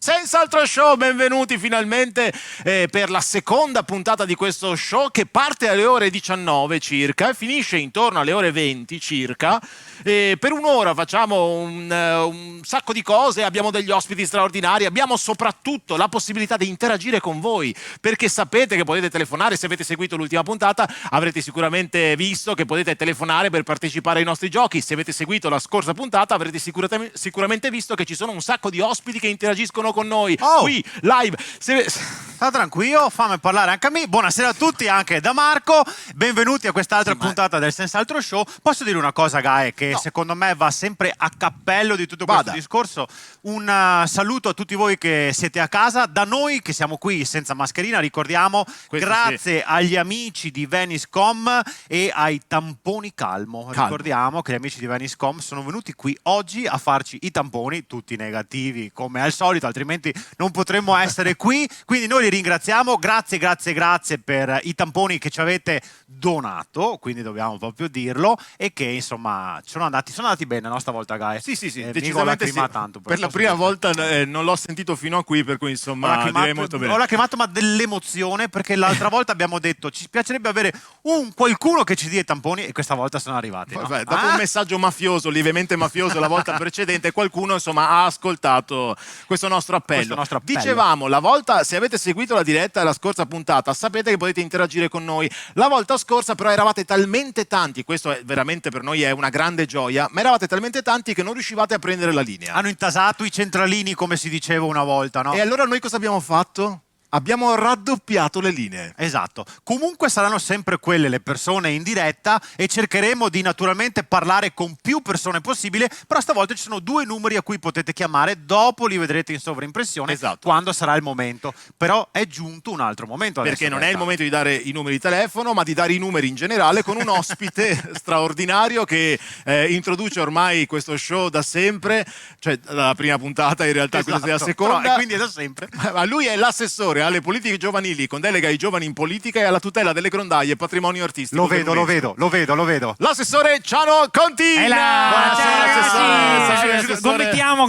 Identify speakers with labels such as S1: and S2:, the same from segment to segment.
S1: Senz'altro show, benvenuti finalmente per la seconda puntata di questo show che parte alle ore 19 circa e finisce intorno alle ore 20 circa. Per un'ora facciamo un sacco di cose, abbiamo degli ospiti straordinari, abbiamo soprattutto la possibilità di interagire con voi, perché sapete che potete telefonare. Se avete seguito l'ultima puntata avrete sicuramente visto che potete telefonare per partecipare ai nostri giochi. Se avete seguito la scorsa puntata avrete sicuramente visto che ci sono un sacco di ospiti che interagiscono con noi qui live.
S2: Sta tranquillo, fammi parlare anche a me. Buonasera a tutti, anche da Marco. Benvenuti a quest'altra puntata del Senz'altro Show. Posso dire una cosa, Gae, che secondo me va sempre a cappello di tutto questo discorso? Un saluto a tutti voi che siete a casa. Da noi che siamo qui senza mascherina, ricordiamo, grazie agli amici di Venice.com e ai tamponi Calmo. Ricordiamo che gli amici di Venice.com sono venuti qui oggi a farci i tamponi, tutti negativi come al solito, altrimenti non potremmo essere qui. Quindi noi li ringraziamo, grazie per i tamponi che ci avete donato, quindi dobbiamo proprio dirlo, e che insomma sono andati bene la stavolta, Gaia.
S1: Sì, decisamente sì. Tanto, per la prima volta non l'ho sentito fino a qui, per cui insomma direi molto bene.
S2: Ho lacrimato, ma dell'emozione, perché l'altra volta abbiamo detto ci piacerebbe avere qualcuno che ci dia i tamponi, e questa volta sono arrivati.
S1: Vabbè, dopo un messaggio mafioso, lievemente mafioso la volta precedente, qualcuno insomma ha ascoltato questo nostro appello. Dicevamo, la volta, se avete seguito la diretta della scorsa puntata, sapete che potete interagire con noi. La volta scorsa però eravate talmente tanti, questo è veramente per noi è una grande gioia, ma eravate talmente tanti che non riuscivate a prendere la linea.
S2: Hanno intasato i centralini, come si diceva una volta, no?
S1: E allora noi cosa abbiamo fatto? Abbiamo raddoppiato le linee.
S2: Esatto. Comunque saranno sempre quelle le persone in diretta e cercheremo di naturalmente parlare con più persone possibile, però stavolta ci sono 2 numeri a cui potete chiamare, dopo li vedrete in sovraimpressione quando sarà il momento. Però è giunto un altro momento adesso.
S1: Perché non è il momento di dare i numeri di telefono, ma di dare i numeri in generale con un ospite straordinario che introduce ormai questo show da sempre, cioè dalla prima puntata in realtà, questa è la seconda.
S2: Però, quindi è da sempre.
S1: Ma lui è l'assessore alle politiche giovanili con delega ai giovani in politica e alla tutela delle grondaie e patrimonio artistico.
S2: Lo vedo.
S1: L'assessore Ciano Contina.
S3: Buonasera ragazzi. Commettiamo.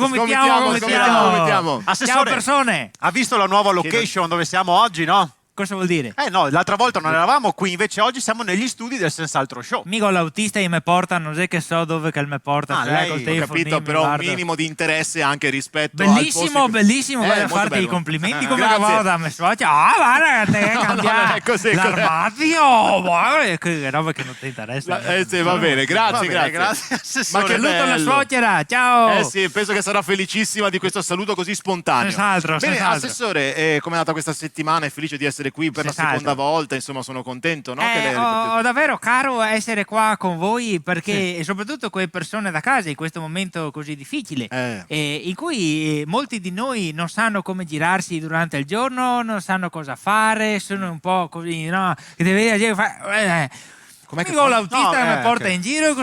S2: Assessore,
S3: ciao persone.
S2: Ha visto la nuova location dove siamo oggi, no?
S3: Cosa vuol dire?
S2: No, l'altra volta non eravamo qui, invece oggi siamo negli studi del Senz'altro Show.
S3: Mica l'autista e me porta, non è che so dove che me porta.
S2: Lei,
S1: ho capito, però un minimo di interesse anche rispetto
S3: bellissimo,
S1: al
S3: bellissimo, voglio farti i complimenti come che vado da me suocera. Guarda, te cambiare l'armadio, guarda, che roba che non ti interessa.
S1: Va bene, grazie.
S3: Ma che saluto alla suocera, ciao.
S1: Sì, penso che sarà felicissima di questo saluto così spontaneo.
S3: Senz'altro.
S1: Assessore, come è andata questa settimana? È felice di essere qui per la seconda volta, insomma sono contento, no?
S3: Ho davvero caro essere qua con voi, perché soprattutto quelle persone da casa in questo momento così difficile, in cui molti di noi non sanno come girarsi durante il giorno, non sanno cosa fare, sono un po' così, no? Che deve fare. Come l'autista mi porta in giro,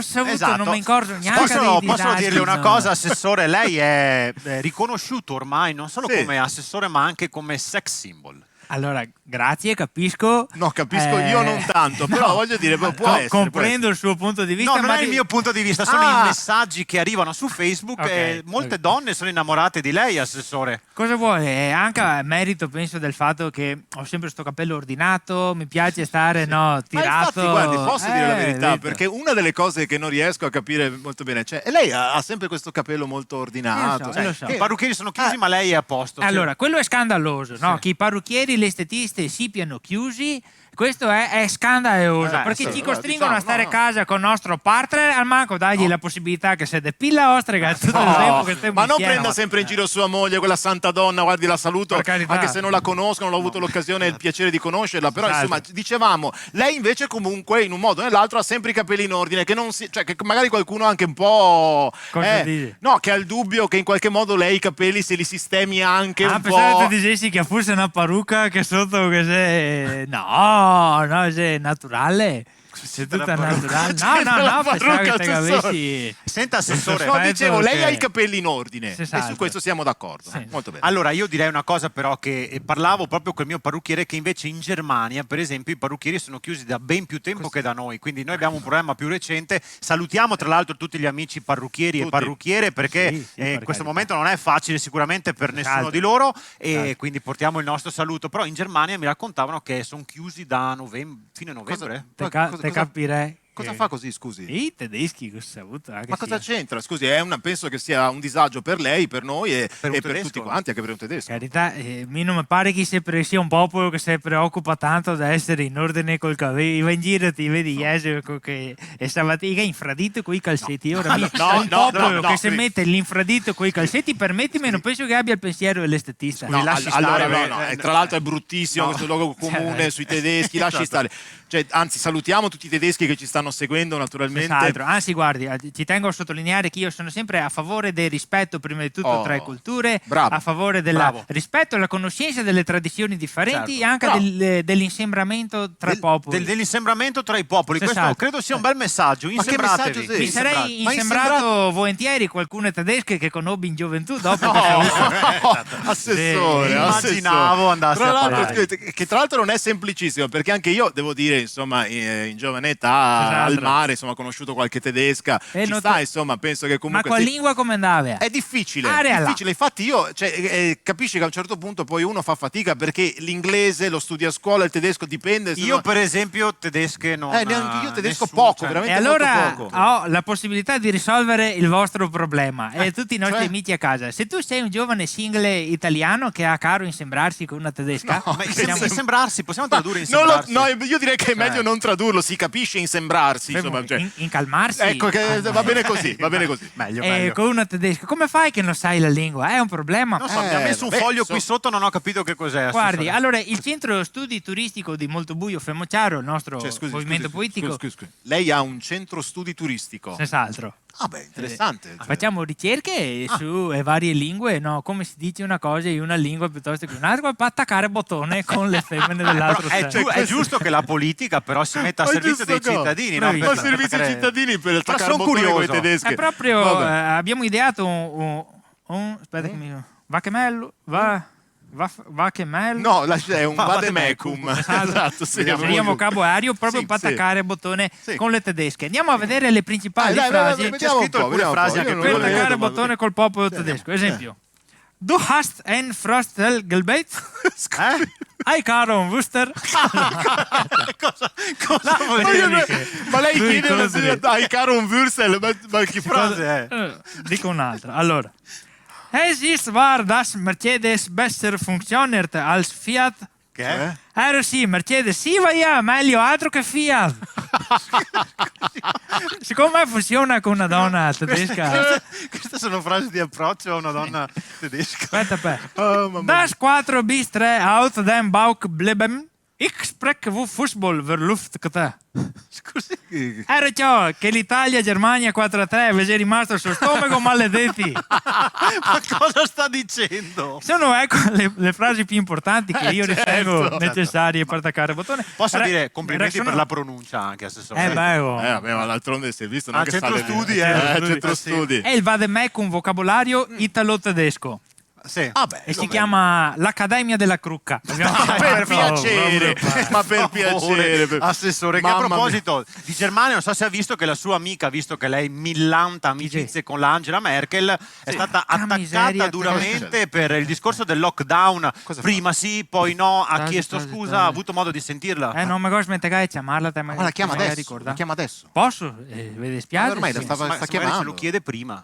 S3: non mi incorso neanche.
S2: Posso dirle una cosa, assessore? Lei è riconosciuto ormai non solo come assessore, ma anche come sex symbol.
S3: Allora, grazie, capisco.
S1: No, capisco io non tanto, però voglio dire, può essere.
S3: Comprendo il suo punto di vista.
S2: No, non è il mio punto di vista, sono i messaggi che arrivano su Facebook e molte donne sono innamorate di lei, assessore.
S3: Cosa vuole? Anche a merito, penso, del fatto che ho sempre sto capello ordinato, mi piace stare tirato.
S1: Ma infatti, guardi, posso dire la verità, perché una delle cose che non riesco a capire molto bene, cioè, lei ha sempre questo capello molto ordinato.
S3: Lo so.
S2: I parrucchieri sono chiusi, ma lei è a posto.
S3: Allora, quello è scandaloso, no? Che i parrucchieri e le estetiste si piano chiusi, questo è scandaloso, perché ci costringono a stare a casa con il nostro partner, al manco dargli la possibilità che se depilla ostrega tutto il tempo che stiamo
S1: ma non
S3: insieme.
S1: prenda sempre in giro sua moglie, quella santa donna, guardi, la saluto, anche se non la conosco, non ho avuto l'occasione e il piacere di conoscerla, però insomma, dicevamo, lei invece comunque in un modo o nell'altro ha sempre i capelli in ordine, che non si, cioè che magari qualcuno anche un po' no, che ha il dubbio che in qualche modo lei i capelli se li sistemi anche un po'.
S3: Pensate dicessi che fosse una parrucca che sotto che se no, è naturale. È tutta naturale. No, pensavo che te avessi...
S2: Senta, assessore.
S1: No, dicevo, lei
S3: che-
S1: ha i capelli in ordine e
S3: Esatto.
S1: su questo siamo d'accordo.
S3: Sì.
S1: Molto bene.
S2: Allora, io direi una cosa però che parlavo proprio col mio parrucchiere che invece in Germania, per esempio, i parrucchieri sono chiusi da ben più tempo che da noi, quindi noi abbiamo un problema più recente. Salutiamo tra l'altro tutti gli amici parrucchieri e parrucchiere perché
S3: Sì, per
S2: questo
S3: carità.
S2: momento non è facile sicuramente per nessuno
S3: Esatto.
S2: di loro e quindi portiamo il nostro saluto. Però in Germania mi raccontavano che sono chiusi da fine novembre.
S3: Te capirei.
S1: Cosa fa così, scusi?
S3: I tedeschi cosa saputo, che
S1: Ma cosa
S3: sia.
S1: c'entra? Scusi, penso che sia un disagio per lei, per noi e
S2: Per un
S1: per
S2: tedesco?
S1: tutti quanti, anche per un tedesco.
S3: Carità, mi non mi pare che sia un popolo che si preoccupa tanto da essere in ordine col cabello. Va in giro, ti vedi Jesco che è stamattina infradito con i calzetti. Ora un popolo che si mette l'infradito con i calzetti, permettimi, non penso che abbia il pensiero dell'estetista.
S2: Mi lasci stare,
S1: E tra l'altro è bruttissimo questo luogo comune sui tedeschi, lasci stare. Cioè, anzi, salutiamo tutti i tedeschi che ci stanno seguendo, naturalmente.
S3: Senz'altro. Anzi, guardi, ci tengo a sottolineare che io sono sempre a favore del rispetto, prima di tutto, tra le culture,
S1: bravo,
S3: a favore del rispetto e la conoscenza delle tradizioni differenti e anche dell'insembramento tra i popoli.
S2: Dell'insembramento tra i popoli. Questo
S3: Esatto.
S2: credo sia un bel messaggio.
S1: Ma che messaggio sei?
S3: Mi sarei
S1: Ma
S3: insembrato volentieri qualcune tedesche che conobbi in gioventù dopo
S1: Assessore,
S2: Immaginavo andasse
S1: tra
S2: a
S1: l'altro,
S2: parlare.
S1: che tra l'altro non è semplicissimo, perché anche io devo dire, insomma, in giovane età al mare, insomma, ho conosciuto qualche tedesca. Ci sta, insomma, penso che comunque
S3: Ma con lingua come andavi?
S1: è difficile,
S3: Area là.
S1: difficile. Infatti io, capisci che a un certo punto poi uno fa fatica perché l'inglese lo studia a scuola, il tedesco dipende.
S2: Io per esempio tedesche non...
S1: neanche io tedesco
S2: nessuno,
S1: poco,
S2: cioè.
S1: veramente
S3: E allora
S1: molto poco.
S3: ho la possibilità di risolvere il vostro problema e tutti i nostri
S1: cioè?
S3: amici a casa. Se tu sei un giovane single italiano che ha caro insembrarsi con una tedesca,
S2: Ma
S3: siamo-
S2: insembrarsi, possiamo tradurre
S1: Non lo-
S2: insembrarsi?
S1: no, io direi che è meglio non tradurlo, si capisce insembrarsi. Insomma, cioè.
S3: incalmarsi.
S1: Ecco, che va bene così, va bene così.
S2: Meglio.
S3: Con una tedesca, come fai che non sai la lingua? È un problema.
S2: Non so, mi ha messo un
S1: vabbè,
S2: foglio qui sotto, non ho capito che cos'è.
S3: Guardi,
S2: assessore.
S3: allora il centro studi turistico di Moltobuio Femociaro, il nostro
S1: Cioè, scusi,
S3: movimento
S1: scusi,
S3: politico,
S1: scusi. Lei ha un centro studi turistico.
S3: senz'altro.
S1: Ah beh, interessante. Cioè.
S3: Facciamo ricerche su varie lingue, no? Come si dice una cosa in una lingua piuttosto che un'altra, per attaccare bottone con le femmine dell'altro
S2: Però
S3: sesso.
S2: è giusto che la politica però si metta a
S1: Ma è
S2: servizio dei
S1: giusto che-
S2: cittadini, no?
S3: Bravissimo.
S1: Ma
S2: Per
S1: servizio ai
S2: attaccare-
S1: cittadini per attaccare
S2: sono
S1: bottone con i
S2: curioso.
S1: tedeschi.
S3: È proprio,
S1: Vabbè.
S3: abbiamo ideato aspetta che mi... Va che mello, va che mello.
S1: No, è un
S2: vademecum.
S1: vademecum. Esatto, sì,
S3: Seria un vocabolario proprio
S1: Sì,
S3: per
S1: sì.
S3: attaccare il bottone
S1: Sì.
S3: con le tedesche. Andiamo a vedere le principali
S1: Dai,
S3: frasi
S1: vediamo
S2: scritto
S1: un po',
S2: alcune
S1: vediamo un
S2: frasi
S1: po'.
S2: anche
S1: Io non
S3: per
S1: lo
S3: attaccare
S1: vedo,
S3: il
S1: ma-
S3: bottone col popolo tedesco. Esempio. Du hast ein Frostelgelbeit? Hai caro un Wuster?
S2: Cosa vuol
S1: Ma io-
S2: dire?
S1: Ma lei
S3: Lui
S1: chiede una
S3: cosa
S1: dai, caro un Würstel, ma che
S2: Frase è?
S3: Dico un'altra. Allora. Es ist wahr, dass Mercedes besser funktioniert als Fiat.
S2: Che è?
S3: Sì, Mercedes sì, va ja, meglio altro che Fiat. Secondo me funziona con una donna tedesca.
S2: Queste sono frasi di approccio a una donna tedesca.
S3: Aspetta,
S1: Oh, mamma mia.
S3: Das 4 bis 3 out dem Bauch bleiben. Ich spreche wo Fußball verluft.
S2: Scusi.
S3: Era ciò che l'Italia, Germania 4-3 vi è rimasto sul stomaco, maledetti.
S2: Ma cosa sta dicendo?
S3: Sono ecco le frasi più importanti che io ritengo necessarie per attaccare il bottone.
S2: Posso
S3: Re-
S2: dire complimenti
S3: resto-
S2: per la pronuncia anche, assessore.
S3: bello.
S1: Vabbè, ma d'altronde si è visto
S2: Ah,
S1: che
S2: centro
S1: sta
S2: studi,
S1: centro
S2: sì.
S1: studi.
S3: È il vademecum vocabolario italo-tedesco
S2: Sì.
S1: Ah, beh,
S3: e si chiama l'Accademia della Crucca.
S1: Ma per piacere, ma per piacere.
S2: Assessore, che a
S1: Mamma
S2: proposito di Germania, non so se ha visto che la sua amica, visto che lei millanta amicizie con l'Angela Merkel, è stata attaccata
S3: miseria,
S2: duramente per il discorso del lockdown. Prima sì, poi no, ha
S3: Dai,
S2: chiesto
S3: dai,
S2: scusa,
S3: dai.
S2: ha avuto modo di sentirla.
S3: Non mi gosto mentre chiamarla.
S1: Ma la chiama adesso. La chiama adesso.
S3: Posso? Vi dispiace?
S1: Ormai la
S3: Sì.
S1: stava-
S2: Ma
S1: sta
S2: se magari ce
S1: chiamando.
S2: lo chiede prima.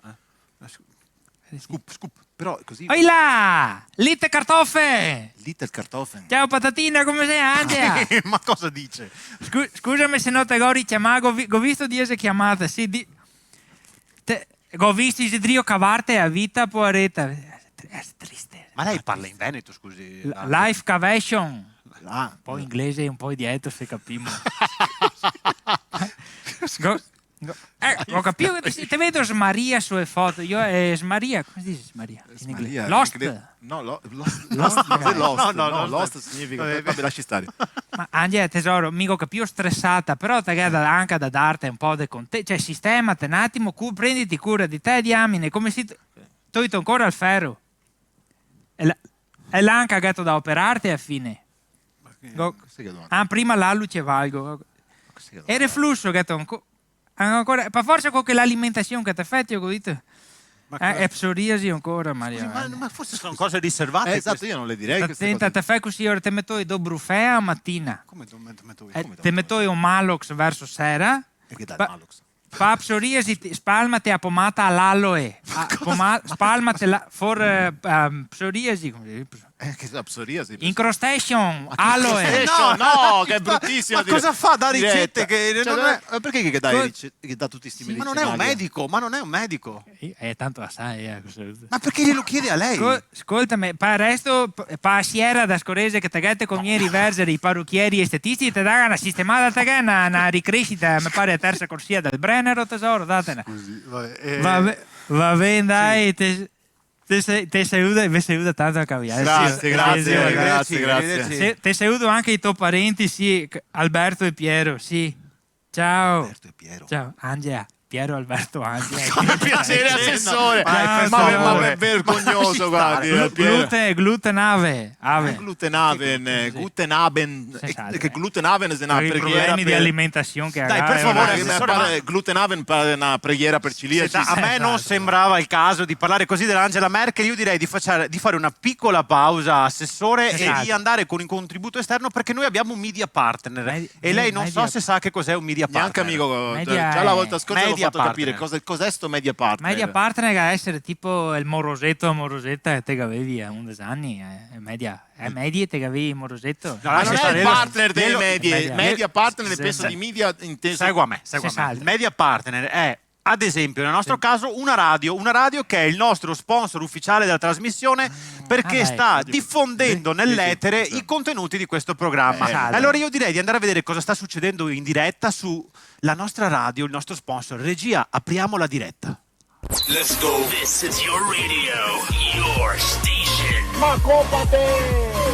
S1: Scoop. Però così.
S3: Oi là! Litte Kartoffe!
S1: Little Kartoffeln.
S3: Ciao patatina, come sei Angela?
S2: Ma cosa dice?
S3: Scusami se non te ho richiamato, ho visto di essere chiamata, sì, ho visto il drio cavarte a vita poareta. È triste.
S2: Ma lei parla in veneto, scusi.
S3: Life cavation.
S1: Ah,
S3: Un po' inglese e un po' dietro, se capimo. Ho capito che ti vedo smaria sulle foto. Io smaria, come si dice smaria? In inglese? Lost.
S1: No,
S2: No.
S1: Lost significa vabbè, lasci stare.
S3: Ma Angela tesoro, mica capivo stressata, però te anche da darti un po' di contesto, cioè sistemate un attimo, prenditi cura di te, diamine, come si toglito ancora il ferro. E l'anca ha gatto da operarti alla fine. Prima la luce valgo. E il reflusso che ancora, per forza con l'alimentazione che ti fai, ho detto. È psoriasi ancora, Maria.
S2: Ma forse sono cose riservate.
S1: Esatto, io non le direi.
S3: Attenta, te fai così, ora te metto do brufea a mattina.
S2: Come
S3: Te metto un Malox verso sera.
S1: E che dà il Malox?
S3: Fa psoriasi, spalmati a pomata all'aloe. Spalmati psoriasi.
S1: Che da psoriasi.
S3: Incrostation, aloe.
S1: No, che è bruttissimo.
S2: Ma cosa fa da ricette?
S1: Perché che dà tutti questi medicinali?
S2: Ma non è un medico.
S3: Tanto assai.
S2: Ma perché glielo chiede a lei?
S3: Ascoltami, per resto, per Sierra da Scorese che te con i riverseri, i parrucchieri estetisti, te dà una sistemata, te una ricrescita, mi pare a terza corsia del Brennero, tesoro, datene.
S2: Scusi,
S3: va bene, dai, Te saluto tanto a caviare.
S1: Grazie.
S3: Te saluto anche i tuoi parenti, sì, Alberto e Piero, sì. Ciao.
S2: Alberto e Piero.
S3: Ciao, Angela. Piero Alberto Angela.
S1: Come piacere, assessore. Ma è vergognoso, guardi.
S3: Glutenave.
S1: Glutenaven. Che Glutenaven è una
S3: per i problemi di alimentazione che ha.
S2: Dai, per favore,
S1: Glutenaven è una preghiera per celiaci.
S2: A me non sembrava il caso di parlare così dell'Angela Merkel. Io direi di fare una piccola pausa, assessore, e di andare con un contributo esterno, perché noi abbiamo un media partner e lei non so se sa che cos'è un media partner.
S1: Neanche amico, già la volta scorsa l'ho fatto capire cos'è sto media partner.
S3: Media partner deve essere tipo il Morosetto o Morosetta che te avevi a 11 anni. Medie te avevi Morosetto.
S1: No, non è il partner delle medie. Media partner, penso di media inteso.
S2: Segua me. Il media partner è, ad esempio, nel nostro caso, una radio che è il nostro sponsor ufficiale della trasmissione, perché sta diffondendo nell'etere i contenuti di questo programma. Allora io direi di andare a vedere cosa sta succedendo in diretta sulla nostra radio, il nostro sponsor. Regia, apriamo la diretta.
S4: Let's go. This is your radio, your station.
S5: Ma colpa te!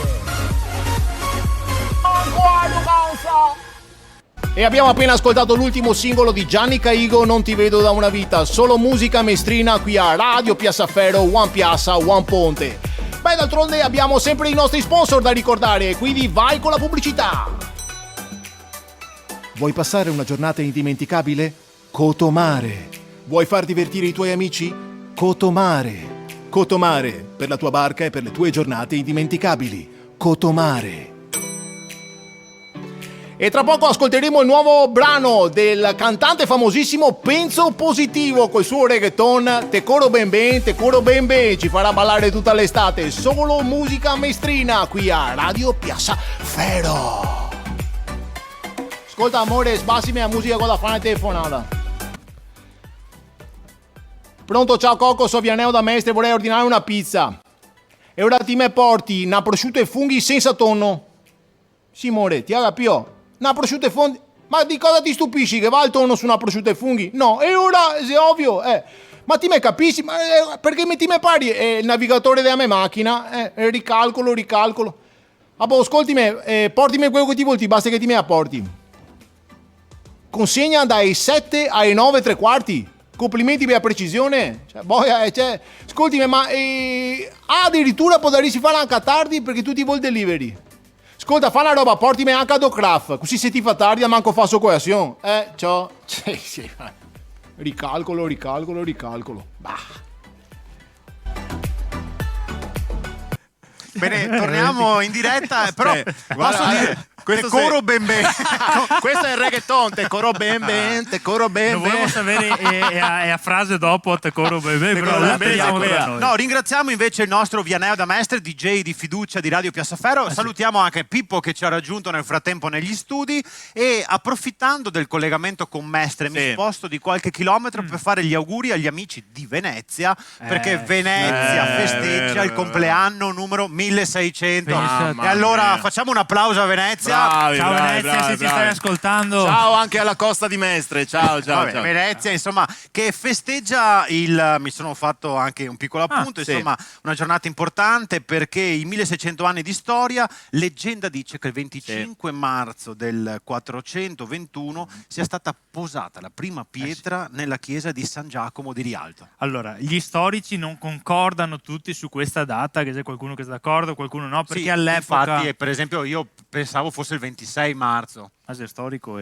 S5: E abbiamo appena ascoltato l'ultimo singolo di Gianni Caigo, Non ti vedo da una vita, solo musica maestrina qui a Radio Piazzafero, One Piazza, One Ponte. Beh, d'altronde abbiamo sempre i nostri sponsor da ricordare, quindi vai con la pubblicità. Vuoi passare una giornata indimenticabile? Cotomare. Vuoi far divertire i tuoi amici? Cotomare. Cotomare, per la tua barca e per le tue giornate indimenticabili. Cotomare. E tra poco ascolteremo il nuovo brano del cantante famosissimo Penso Positivo col suo reggaeton Te curo ben ben, ci farà ballare tutta l'estate, solo musica maestrina qui a Radio Piazzafero. Ascolta amore, sbassimi la musica con la fare telefonata. Pronto, ciao Coco, so Vianeo da Mestre, vorrei ordinare una pizza. E ora ti me porti una prosciutto e funghi senza tonno. Sì, amore, ti ha capito? Una prosciutto e funghi. Ma di cosa ti stupisci che va il tonno su una prosciutto e funghi? No, e ora è ovvio, Ma ti me capisci? Ma perché ti me pari? Il navigatore della mia macchina, ricalcolo. Ah, boh, ascolti me, portimi quello che ti vuoi, basta che ti me apporti. Consegna dai 7 ai 9 tre quarti. Complimenti per la precisione. Ascolti me, ma addirittura può darsi fare anche a tardi perché tu ti vuoi il delivery. Ascolta, fa una roba, portimi anche a Docraft, così se ti fa tardi manco faccio coazione. Ciao. Sì. Ricalcolo. Bah.
S2: Bene, torniamo in diretta, però posso dire... Coro ben ben.
S1: Questo è il reggaeton, te coro ben ben.
S3: Non volevo sapere a frase dopo te coro ben ben, però la teniamo per noi.
S2: No, ringraziamo invece il nostro Vianeo da Mestre, DJ di fiducia di Radio Piazzafero. Salutiamo anche Pippo che ci ha raggiunto nel frattempo negli studi e approfittando del collegamento con Mestre mi sposto di qualche chilometro per fare gli auguri agli amici di Venezia, perché Venezia festeggia il compleanno numero 1600. E allora facciamo un applauso a Venezia.
S1: Bravi,
S3: Ciao
S1: bravi,
S3: Venezia,
S1: bravi,
S3: se ci
S1: bravi.
S3: stai ascoltando.
S1: Ciao anche alla Costa di Mestre. Ciao, ciao,
S2: Vabbè,
S1: ciao.
S2: Venezia, insomma, che festeggia mi sono fatto anche un piccolo appunto,
S1: sì.
S2: insomma, una giornata importante perché in 1600 anni di storia, leggenda dice che il 25 marzo del 421 sia stata posata la prima pietra nella chiesa di San Giacomo di Rialto.
S3: Allora, gli storici non concordano tutti su questa data, che c'è qualcuno che è d'accordo, qualcuno no, perché
S2: Sì,
S3: all'epoca...
S2: infatti, per esempio, io pensavo fosse il 26 marzo.
S3: Ma sei storico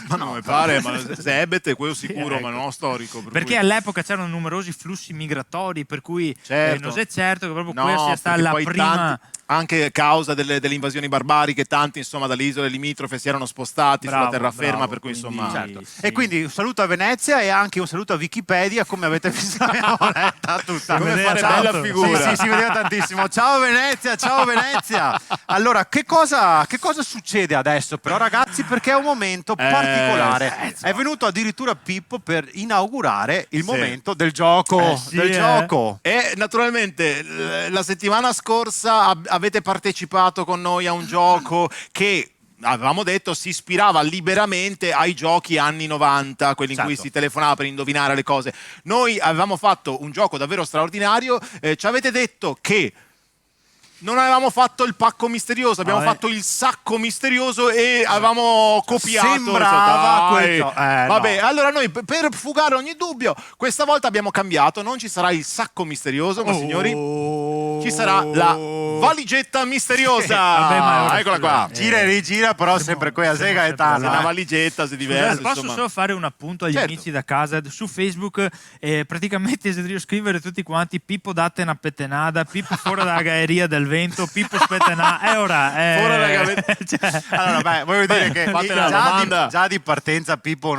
S1: Ma non mi pare, ma se Ebete quello sicuro,
S3: ecco.
S1: ma non storico. per
S3: Perché
S1: cui-
S3: all'epoca c'erano numerosi flussi migratori, per cui
S1: Certo.
S3: non è certo che proprio
S1: No,
S3: questa sia stata
S1: perché
S3: la
S1: poi
S3: prima...
S1: tanti- anche a causa delle invasioni barbariche, tanti insomma dalle isole limitrofe si erano spostati
S3: Bravo,
S1: sulla terraferma,
S3: bravo,
S1: per cui
S3: quindi-
S1: insomma...
S3: Certo.
S2: Certo.
S3: Sì.
S2: E quindi un saluto a Venezia e anche un saluto a Wikipedia, come avete visto abbiamo letta tutta.
S1: Come fare
S2: Ciao.
S1: bella figura.
S2: Sì, si vedeva tantissimo. Ciao Venezia, ciao Venezia. Allora, che cosa succede adesso però ragazzi? Perché è un momento particolare. È venuto addirittura Pippo per inaugurare il
S1: Sì.
S2: momento del gioco.
S3: Sì,
S2: del gioco.
S1: E naturalmente la settimana scorsa avete partecipato con noi a un gioco che avevamo detto si ispirava liberamente ai giochi anni 90, quelli in cui
S2: Certo.
S1: si telefonava per indovinare le cose. Noi avevamo fatto un gioco davvero straordinario, ci avete detto che non avevamo fatto il pacco misterioso, abbiamo fatto il sacco misterioso e avevamo copiato.
S2: Sembrava
S1: Dai.
S2: questo.
S1: Vabbè,
S2: No.
S1: allora noi per fugare ogni dubbio, questa volta abbiamo cambiato, non ci sarà il sacco misterioso, ma signori, ci sarà la valigetta misteriosa.
S3: Vabbè, ma ora
S1: Eccola qua.
S2: Gira e rigira, però sempre qui a
S1: Se
S2: Gaetano.
S1: una valigetta, se diverso,
S3: Posso
S1: insomma.
S3: solo fare un appunto agli
S1: Certo.
S3: amici da casa su Facebook? Praticamente devo scrivere tutti quanti Pippo date una pettenada, Pippo fuori dalla galleria del vento, Pippo spettenà, e ora
S1: Fuori dalla galleria.
S3: cioè,
S2: Allora, beh, voglio dire che
S1: fate una
S2: già
S1: domanda.
S2: già di partenza Pippo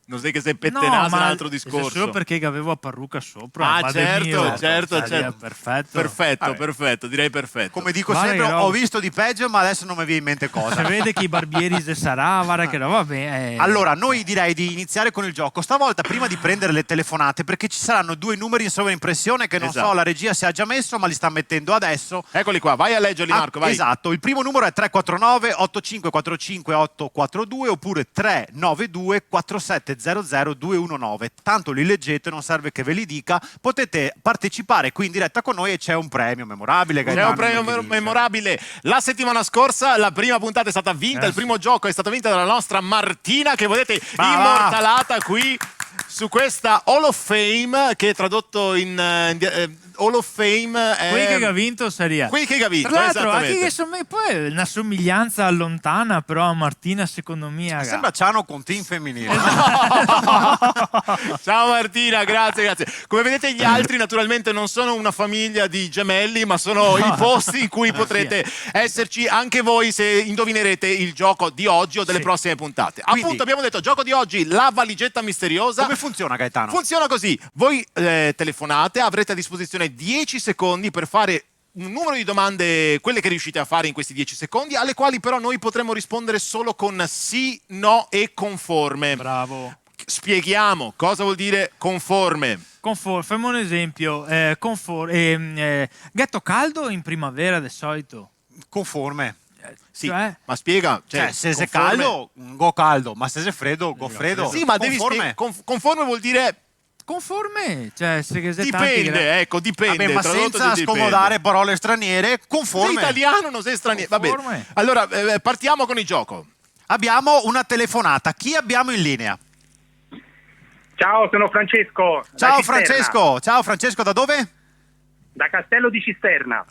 S1: Non sai che sei pettenato, è un altro discorso.
S3: solo perché avevo la parrucca sopra.
S1: Ah,
S3: Madre
S1: certo,
S3: mia,
S1: certo,
S3: cioè,
S1: certo.
S3: Perfetto.
S1: Perfetto,
S2: Vabbè.
S1: perfetto, direi perfetto.
S2: come dico
S3: Guarda
S2: sempre,
S3: che roba.
S2: ho visto di peggio, ma adesso non mi viene in mente
S3: Se
S2: cosa.
S3: vede che i barbieri se sarà, guarda che roba bene.
S2: Allora, noi direi di iniziare con il gioco. Stavolta, prima di prendere le telefonate, perché ci saranno due numeri in sovraimpressione che non
S1: Esatto.
S2: so, la regia si ha già messo, ma li sta mettendo adesso.
S1: Eccoli qua, vai a leggerli Marco, vai.
S2: Esatto, il primo numero è 349 8545 842 oppure 392 4700 219. Tanto li leggete, non serve che ve li dica. Potete partecipare qui in diretta con noi e c'è un premio memorabile.
S1: C'è
S2: Gaetano,
S1: un premio
S2: che dice.
S1: memorabile. La settimana scorsa la prima puntata è stata vinta, il primo gioco è stato vinto dalla nostra Martina, che vedete
S2: Brava.
S1: immortalata qui su questa Hall of Fame, che è tradotto in Hall of Fame è...
S3: Qui che ha vinto sarebbe.
S1: Qui che ha vinto,
S3: Tra l'altro, anche
S1: esattamente.
S3: che poi è una somiglianza lontana, però a Martina, secondo me. raga.
S2: Sembra Ciano Contin femminile.
S1: Ciao Martina, grazie. Come vedete gli altri naturalmente non sono una famiglia di gemelli, ma sono i posti in cui potrete esserci anche voi se indovinerete il gioco di oggi o delle
S3: Sì.
S1: prossime puntate.
S2: Quindi-
S1: Appunto abbiamo detto gioco di oggi, la valigetta misteriosa.
S2: Come funziona, Gaetano?
S1: Funziona così, voi telefonate, avrete a disposizione 10 secondi per fare un numero di domande, quelle che riuscite a fare in questi 10 secondi, alle quali però noi potremo rispondere solo con sì, no e conforme.
S3: Bravo.
S1: Spieghiamo cosa vuol dire conforme.
S3: Facciamo un esempio. Gatto caldo in primavera del solito.
S2: Conforme.
S1: Sì,
S3: Cioè?
S1: ma spiega.
S2: Cioè, se sei
S1: conforme-
S2: caldo, go caldo, ma se sei freddo, go freddo.
S1: Sì, ma devi
S2: Conforme.
S1: conforme vuol dire
S3: Conforme. Cioè, se che sei tanti
S1: dipende,
S3: che-
S1: ecco, dipende.
S2: Vabbè, ma
S1: tradotto
S2: senza
S1: dipende.
S2: scomodare parole straniere,
S1: Sei
S2: conforme.
S1: italiano, non sei straniero. Va bene.
S3: Conforme.
S1: Allora, partiamo con il gioco.
S2: Abbiamo una telefonata. Chi abbiamo in linea?
S6: Ciao, sono Francesco. da
S2: Ciao
S6: Cisterna.
S2: Francesco. Ciao Francesco, da dove?
S6: Da Castello di Cisterna.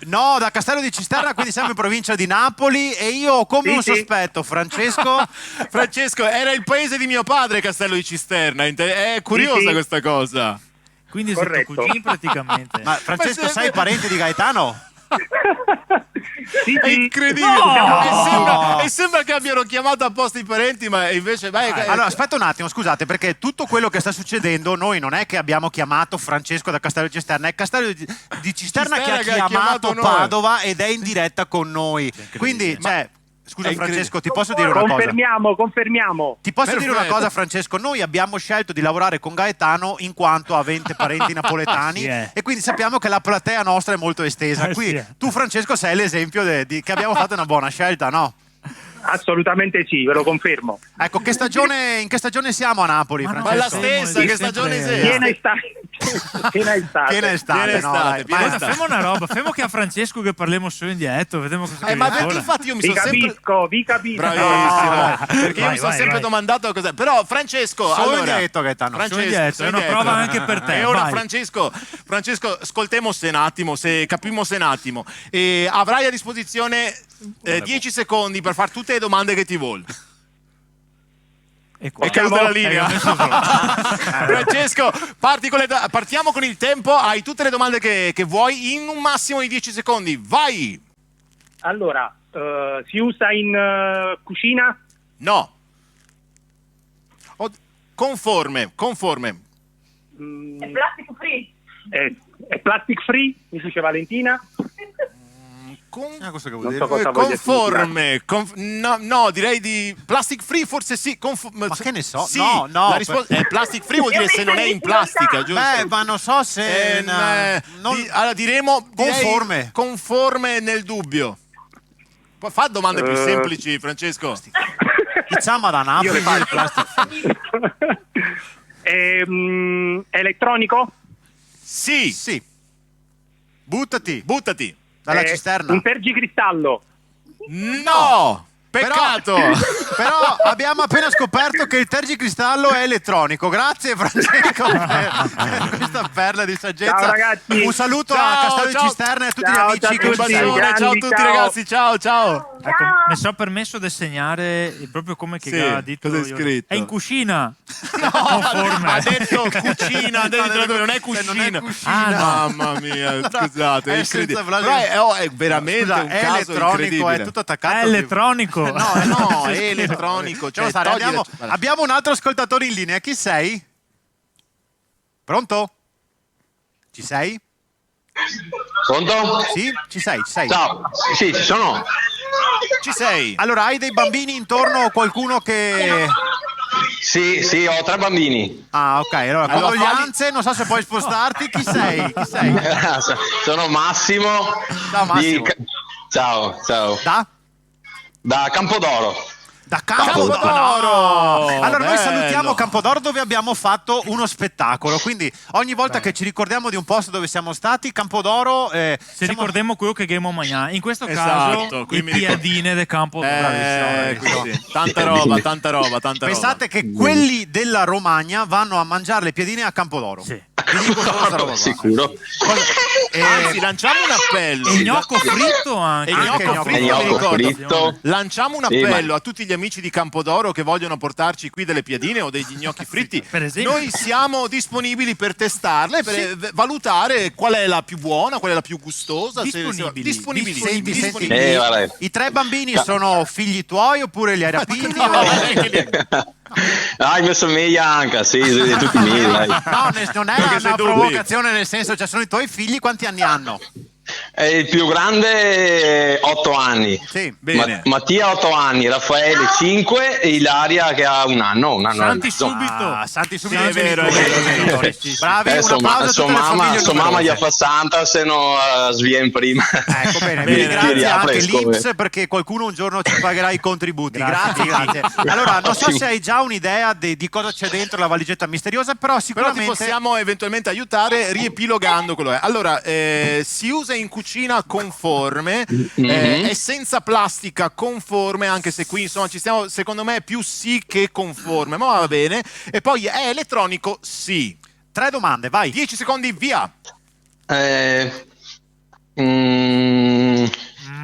S2: No, da Castello di Cisterna, quindi siamo in provincia di Napoli e io ho come
S6: Sì,
S2: un
S6: sì.
S2: sospetto, Francesco.
S1: Francesco, era il paese di mio padre, Castello di Cisterna. È curiosa
S6: Sì, sì.
S1: questa cosa.
S3: Quindi siete
S6: Corretto.
S3: cugini praticamente.
S2: Ma Francesco,
S1: Ma se-
S2: sei parente di Gaetano?
S6: Sì,
S1: È
S6: sì.
S1: incredibile. E sembra che abbiano chiamato apposta i parenti, ma invece vai.
S2: Allora, aspetta un attimo, scusate, perché tutto quello che sta succedendo, noi non è che abbiamo chiamato Francesco da Castello di Cisterna, è Castello di Cisterna che ha chiamato
S1: noi.
S2: Padova ed è in diretta con noi. Quindi, cioè, scusa
S1: è incredibile.
S2: Francesco, ti posso dire una cosa?
S6: Confermiamo.
S2: Ti posso dire una
S1: Perfetto.
S2: cosa, Francesco? Noi abbiamo scelto di lavorare con Gaetano in quanto avente parenti napoletani
S3: Sì,
S2: e quindi sappiamo che la platea nostra è molto estesa. Qui
S3: Sì.
S2: tu, Francesco, sei l'esempio che abbiamo fatto una buona scelta, no?
S6: Assolutamente sì, ve lo confermo.
S2: Ecco, in che stagione siamo a Napoli,
S3: Ma no,
S2: Francesco?
S1: Ma la stessa, che stagione sei?
S6: Piena estate. Piena estate.
S2: Piena estate,
S1: Piena
S2: no,
S1: estate,
S2: dai.
S1: piena
S2: Ma-
S1: estate.
S3: Facciamo una roba, facciamo che a Francesco che parliamo solo in dialetto, vediamo cosa che
S1: Ma
S3: viene
S1: perché
S3: fuori.
S1: infatti io mi
S6: Vi
S1: sono sempre...
S6: capisco, vi capisco.
S1: Bravissimo, perché io
S3: Vai,
S1: mi sono
S3: vai,
S1: sempre
S3: vai.
S1: domandato cos'è. Però Francesco,
S2: Solo
S1: allora,
S2: in dialetto, Gaetano.
S3: Solo in dialetto, è una prova anche per te,
S1: E ora
S3: vai.
S1: Francesco, ascoltemo se un attimo, se capimmo se un attimo. E avrai a disposizione 10 secondi per fare tutte le domande che ti vuoi.
S3: E
S1: È caduta la linea. Francesco, partiamo con il tempo. Hai tutte le domande che vuoi in un massimo di 10 secondi. Vai!
S6: Allora, si usa in cucina?
S1: No. Conforme.
S6: È plastic free? È plastic free, mi dice Valentina.
S2: Questo che vuol
S6: Non
S2: dire?
S6: so cosa voglia
S1: Conforme. No, direi di plastic free, forse sì.
S2: Ma che ne so?
S1: Sì,
S2: No,
S1: la risposta è plastic free, vuol dire se non è in plastica, giusto?
S2: Beh, ma non so se...
S1: Allora diremo
S2: Conforme.
S1: Conforme nel dubbio. Poi fa domande più semplici, Francesco.
S2: Diciamo da Napoli.
S6: Io le faccio.
S2: il plastic-
S6: Elettronico?
S1: Sì,
S2: Sì. Buttati
S1: buttati.
S2: dalla
S6: È
S2: cisterna.
S6: Un tergicristallo?
S1: No! Peccato!
S2: Però abbiamo appena scoperto che il tergicristallo è elettronico. Grazie Francesco per questa perla di saggezza.
S6: Ciao, ragazzi.
S2: Un saluto
S1: Ciao,
S2: a Castello
S1: ciao.
S2: di Cisterna e a tutti
S6: Ciao,
S2: gli amici
S6: ciao
S2: che
S6: a
S2: ci
S6: tutti.
S2: seguono.
S1: Ciao a
S6: Grandi,
S1: tutti
S6: ciao.
S1: ragazzi, ciao.
S3: Ecco, mi sono permesso di segnare proprio come che
S1: Sì,
S3: ha detto.
S1: cosa hai
S3: io.
S1: scritto?
S3: È in cucina.
S1: No,
S3: Conforme.
S1: ha detto cucina, ha detto non è cuscina. Mamma mia, scusate, è
S2: È
S1: incredibile.
S2: senza
S1: Però è veramente
S2: Scusa,
S1: un
S2: è
S1: caso
S2: elettronico,
S1: incredibile.
S2: è tutto attaccato.
S3: È elettronico.
S1: No, è elettronico. Cioè,
S2: Lasciamo stare,
S1: togli
S2: abbiamo, abbiamo un altro ascoltatore in linea. Chi sei? Pronto? Ci sei?
S7: Pronto?
S2: Sì, ci sei.
S7: Ciao, sì, ci sono.
S1: Ci sei?
S2: Allora, hai dei bambini intorno o qualcuno che...
S7: Sì, ho 3 bambini.
S2: Ah, ok. Allora,
S1: Allora,
S2: condoglianze, non so se puoi spostarti. Chi sei?
S7: Sono Massimo.
S2: Ciao, Massimo.
S7: Ciao. Da Campodoro.
S2: Da Campodoro! Allora noi salutiamo Campodoro dove abbiamo fatto uno spettacolo, quindi ogni volta che ci ricordiamo di un posto dove siamo stati, Campodoro...
S3: Se
S2: siamo-
S3: ricordiamo quello che abbiamo mangiato, in questo
S1: Esatto,
S3: caso
S1: qui
S3: i
S1: mi ricordo.
S3: piadine del campo.
S1: Così. Tanta roba.
S2: Pensate che quelli della Romagna vanno a mangiare le piadine a Campodoro.
S3: Sì.
S2: Vi dico solo questa roba qua.
S7: Sicuro.
S1: Anzi, lanciamo un appello.
S3: E gnocco fritto anche.
S1: E gnocco
S2: gnocco
S1: fritto, mi
S7: gnocco
S1: ricordo.
S7: fritto.
S1: Lanciamo un
S7: Sì,
S1: appello
S7: ma-
S1: a tutti gli amici di Campodoro che vogliono portarci qui delle piadine o degli gnocchi fritti.
S3: Per esempio.
S1: Noi siamo disponibili per testarle, per valutare qual è la più buona, qual è la più gustosa.
S3: Disponibili.
S2: Senti,
S7: vabbè.
S2: i 3 bambini sono figli tuoi oppure li hai rapiti?
S7: Mi assomiglia anche, sì, tutti miei, dai.
S2: No, non è
S1: Perché sei
S2: una
S1: tu,
S2: provocazione, nel senso, cioè sono i tuoi figli, quanti anni hanno?
S7: Il più grande 8 anni.
S2: Sì.
S1: Bene.
S7: Mattia 8 anni, Raffaele 5 e Ilaria che ha un anno e
S3: Santi
S7: mezzo.
S3: subito.
S2: Santi subito.
S1: Sì, è vero, è vero.
S2: Bravi, un applauso a tutte le famiglie
S7: Sua mamma gli
S2: numerose.
S7: fa santa se no svien prima.
S2: Ecco, bene,
S1: Bene.
S2: vi ringrazio
S7: Ti
S2: anche
S7: riapre,
S2: l'Inps perché qualcuno un giorno ci pagherà i contributi.
S3: Grazie.
S2: Grazie. Allora, non so se hai già un'idea di cosa c'è dentro la valigetta misteriosa, però
S1: Però ti
S2: sicuramente...
S1: possiamo eventualmente aiutare riepilogando quello che è. Allora, si usa in cucina conforme, è senza plastica conforme, anche se qui insomma ci stiamo, secondo me più sì che conforme, ma va bene. E poi è elettronico, sì.
S2: 3 domande, vai.
S1: 10 secondi, via.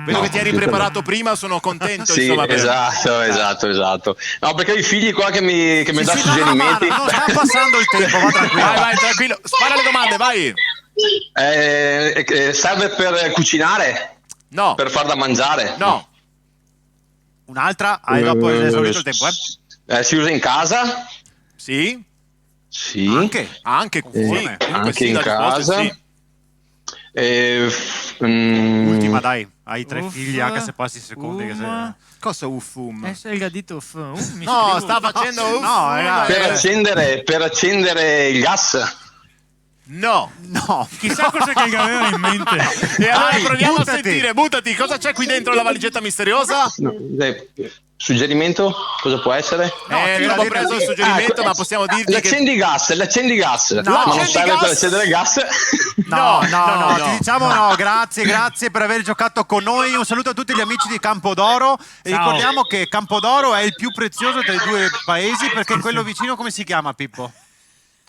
S1: Vedo che ti eri preparato prima, sono contento.
S7: Sì,
S1: insomma,
S7: esatto. No, perché ho i figli qua che mi dà
S2: Sì, no,
S7: suggerimenti.
S2: non sta passando il tempo, va tranquillo.
S1: Vai, tranquillo. Spara le domande, vai.
S7: Serve per cucinare?
S1: No,
S7: Per far da mangiare?
S1: no,
S2: Un'altra, hai dopo esaurito il tempo,
S7: Si usa in casa?
S1: sì,
S7: Sì.
S1: anche conforme. Comunque
S7: Anche
S1: sì,
S7: in
S1: la risposta è
S7: casa?
S1: sì.
S2: Ultima, dai. Hai 3
S3: Uff,
S2: figli, anche se passi i secondi. Che sei...
S1: Cosa uffum?
S3: Il gadito mi
S1: No,
S3: scrivo.
S1: sta facendo uffum.
S2: No, ragazzi.
S7: Per accendere il gas?
S1: No.
S3: Chissà cosa che aveva in mente.
S1: E allora
S2: Dai,
S1: proviamo
S2: buttati.
S1: a sentire, buttati, cosa c'è qui dentro la valigetta misteriosa?
S7: No, suggerimento? Cosa può essere?
S1: Non ho preso il suggerimento, ma possiamo dirti che...
S7: L'accendigas.
S2: No,
S7: Ma non
S1: l'accendigas?
S7: serve per accendere gas?
S2: No,
S1: No.
S2: ti diciamo no, grazie per aver giocato con noi. Un saluto a tutti gli amici di Campodoro. E ricordiamo che Campodoro è il più prezioso dei due paesi, perché quello vicino come si chiama, Pippo?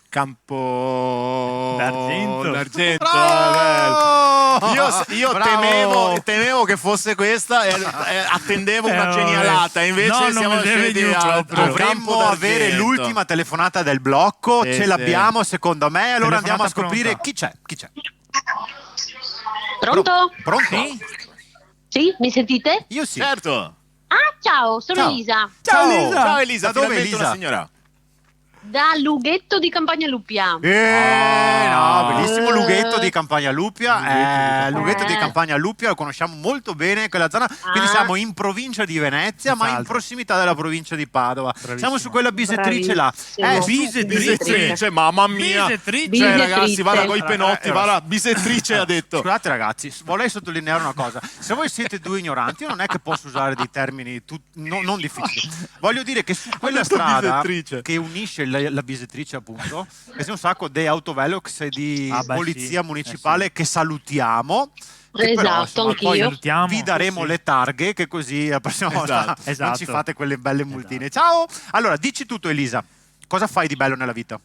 S1: Campo
S3: D'Argento.
S2: Bravo!
S1: Io
S2: Bravo!
S1: temevo che fosse questa e attendevo una genialata, invece
S3: No, non
S1: siamo
S3: me ne
S1: scesi
S3: venuto
S1: al
S3: proprio.
S2: Dovremmo avere l'ultima telefonata del blocco,
S1: Sì,
S2: ce
S1: sì.
S2: l'abbiamo secondo me, allora andiamo a
S3: Telefonata
S2: scoprire
S3: pronta.
S2: chi c'è.
S8: Pronto?
S2: Pronto?
S3: Sì?
S8: Sì, mi sentite?
S2: Io sì.
S1: Certo.
S8: Ah, ciao, sono
S2: Ciao.
S8: Elisa,
S1: Ciao Elisa,
S2: Da dove
S1: finalmente
S2: Elisa?
S1: una signora.
S8: da Lughetto di Campagna Luppia.
S2: No, bellissimo Lughetto di Campagna Luppia. Lughetto di Campagna Luppia lo conosciamo molto bene quella zona, quindi siamo in provincia di Venezia, ma in
S3: Esatto.
S2: prossimità della provincia di Padova. Siamo su quella bisettrice là.
S8: Bravissimo.
S1: Bisettrice, mamma mia.
S3: Bisettrice.
S1: Cioè,
S8: Bisettrice.
S1: ragazzi, vada coi penotti, vada, bisettrice ha detto.
S2: Scusate ragazzi, vorrei sottolineare una cosa. Se voi siete due ignoranti, io non è che posso usare dei termini non difficili. Voglio dire che su quella
S1: detto
S2: strada
S1: bisettrice.
S2: che unisce la bisettrice appunto, c'è un sacco di autovelox e di polizia
S3: sì.
S2: municipale che salutiamo. Che però,
S8: Esatto,
S2: insomma,
S8: anch'io.
S2: poi
S3: Salutiamo.
S2: vi daremo
S3: Sì.
S2: le targhe, che così la prossima volta non
S3: esatto.
S2: ci fate quelle belle multine. Ciao! Allora, dici tutto Elisa, cosa fai di bello nella vita?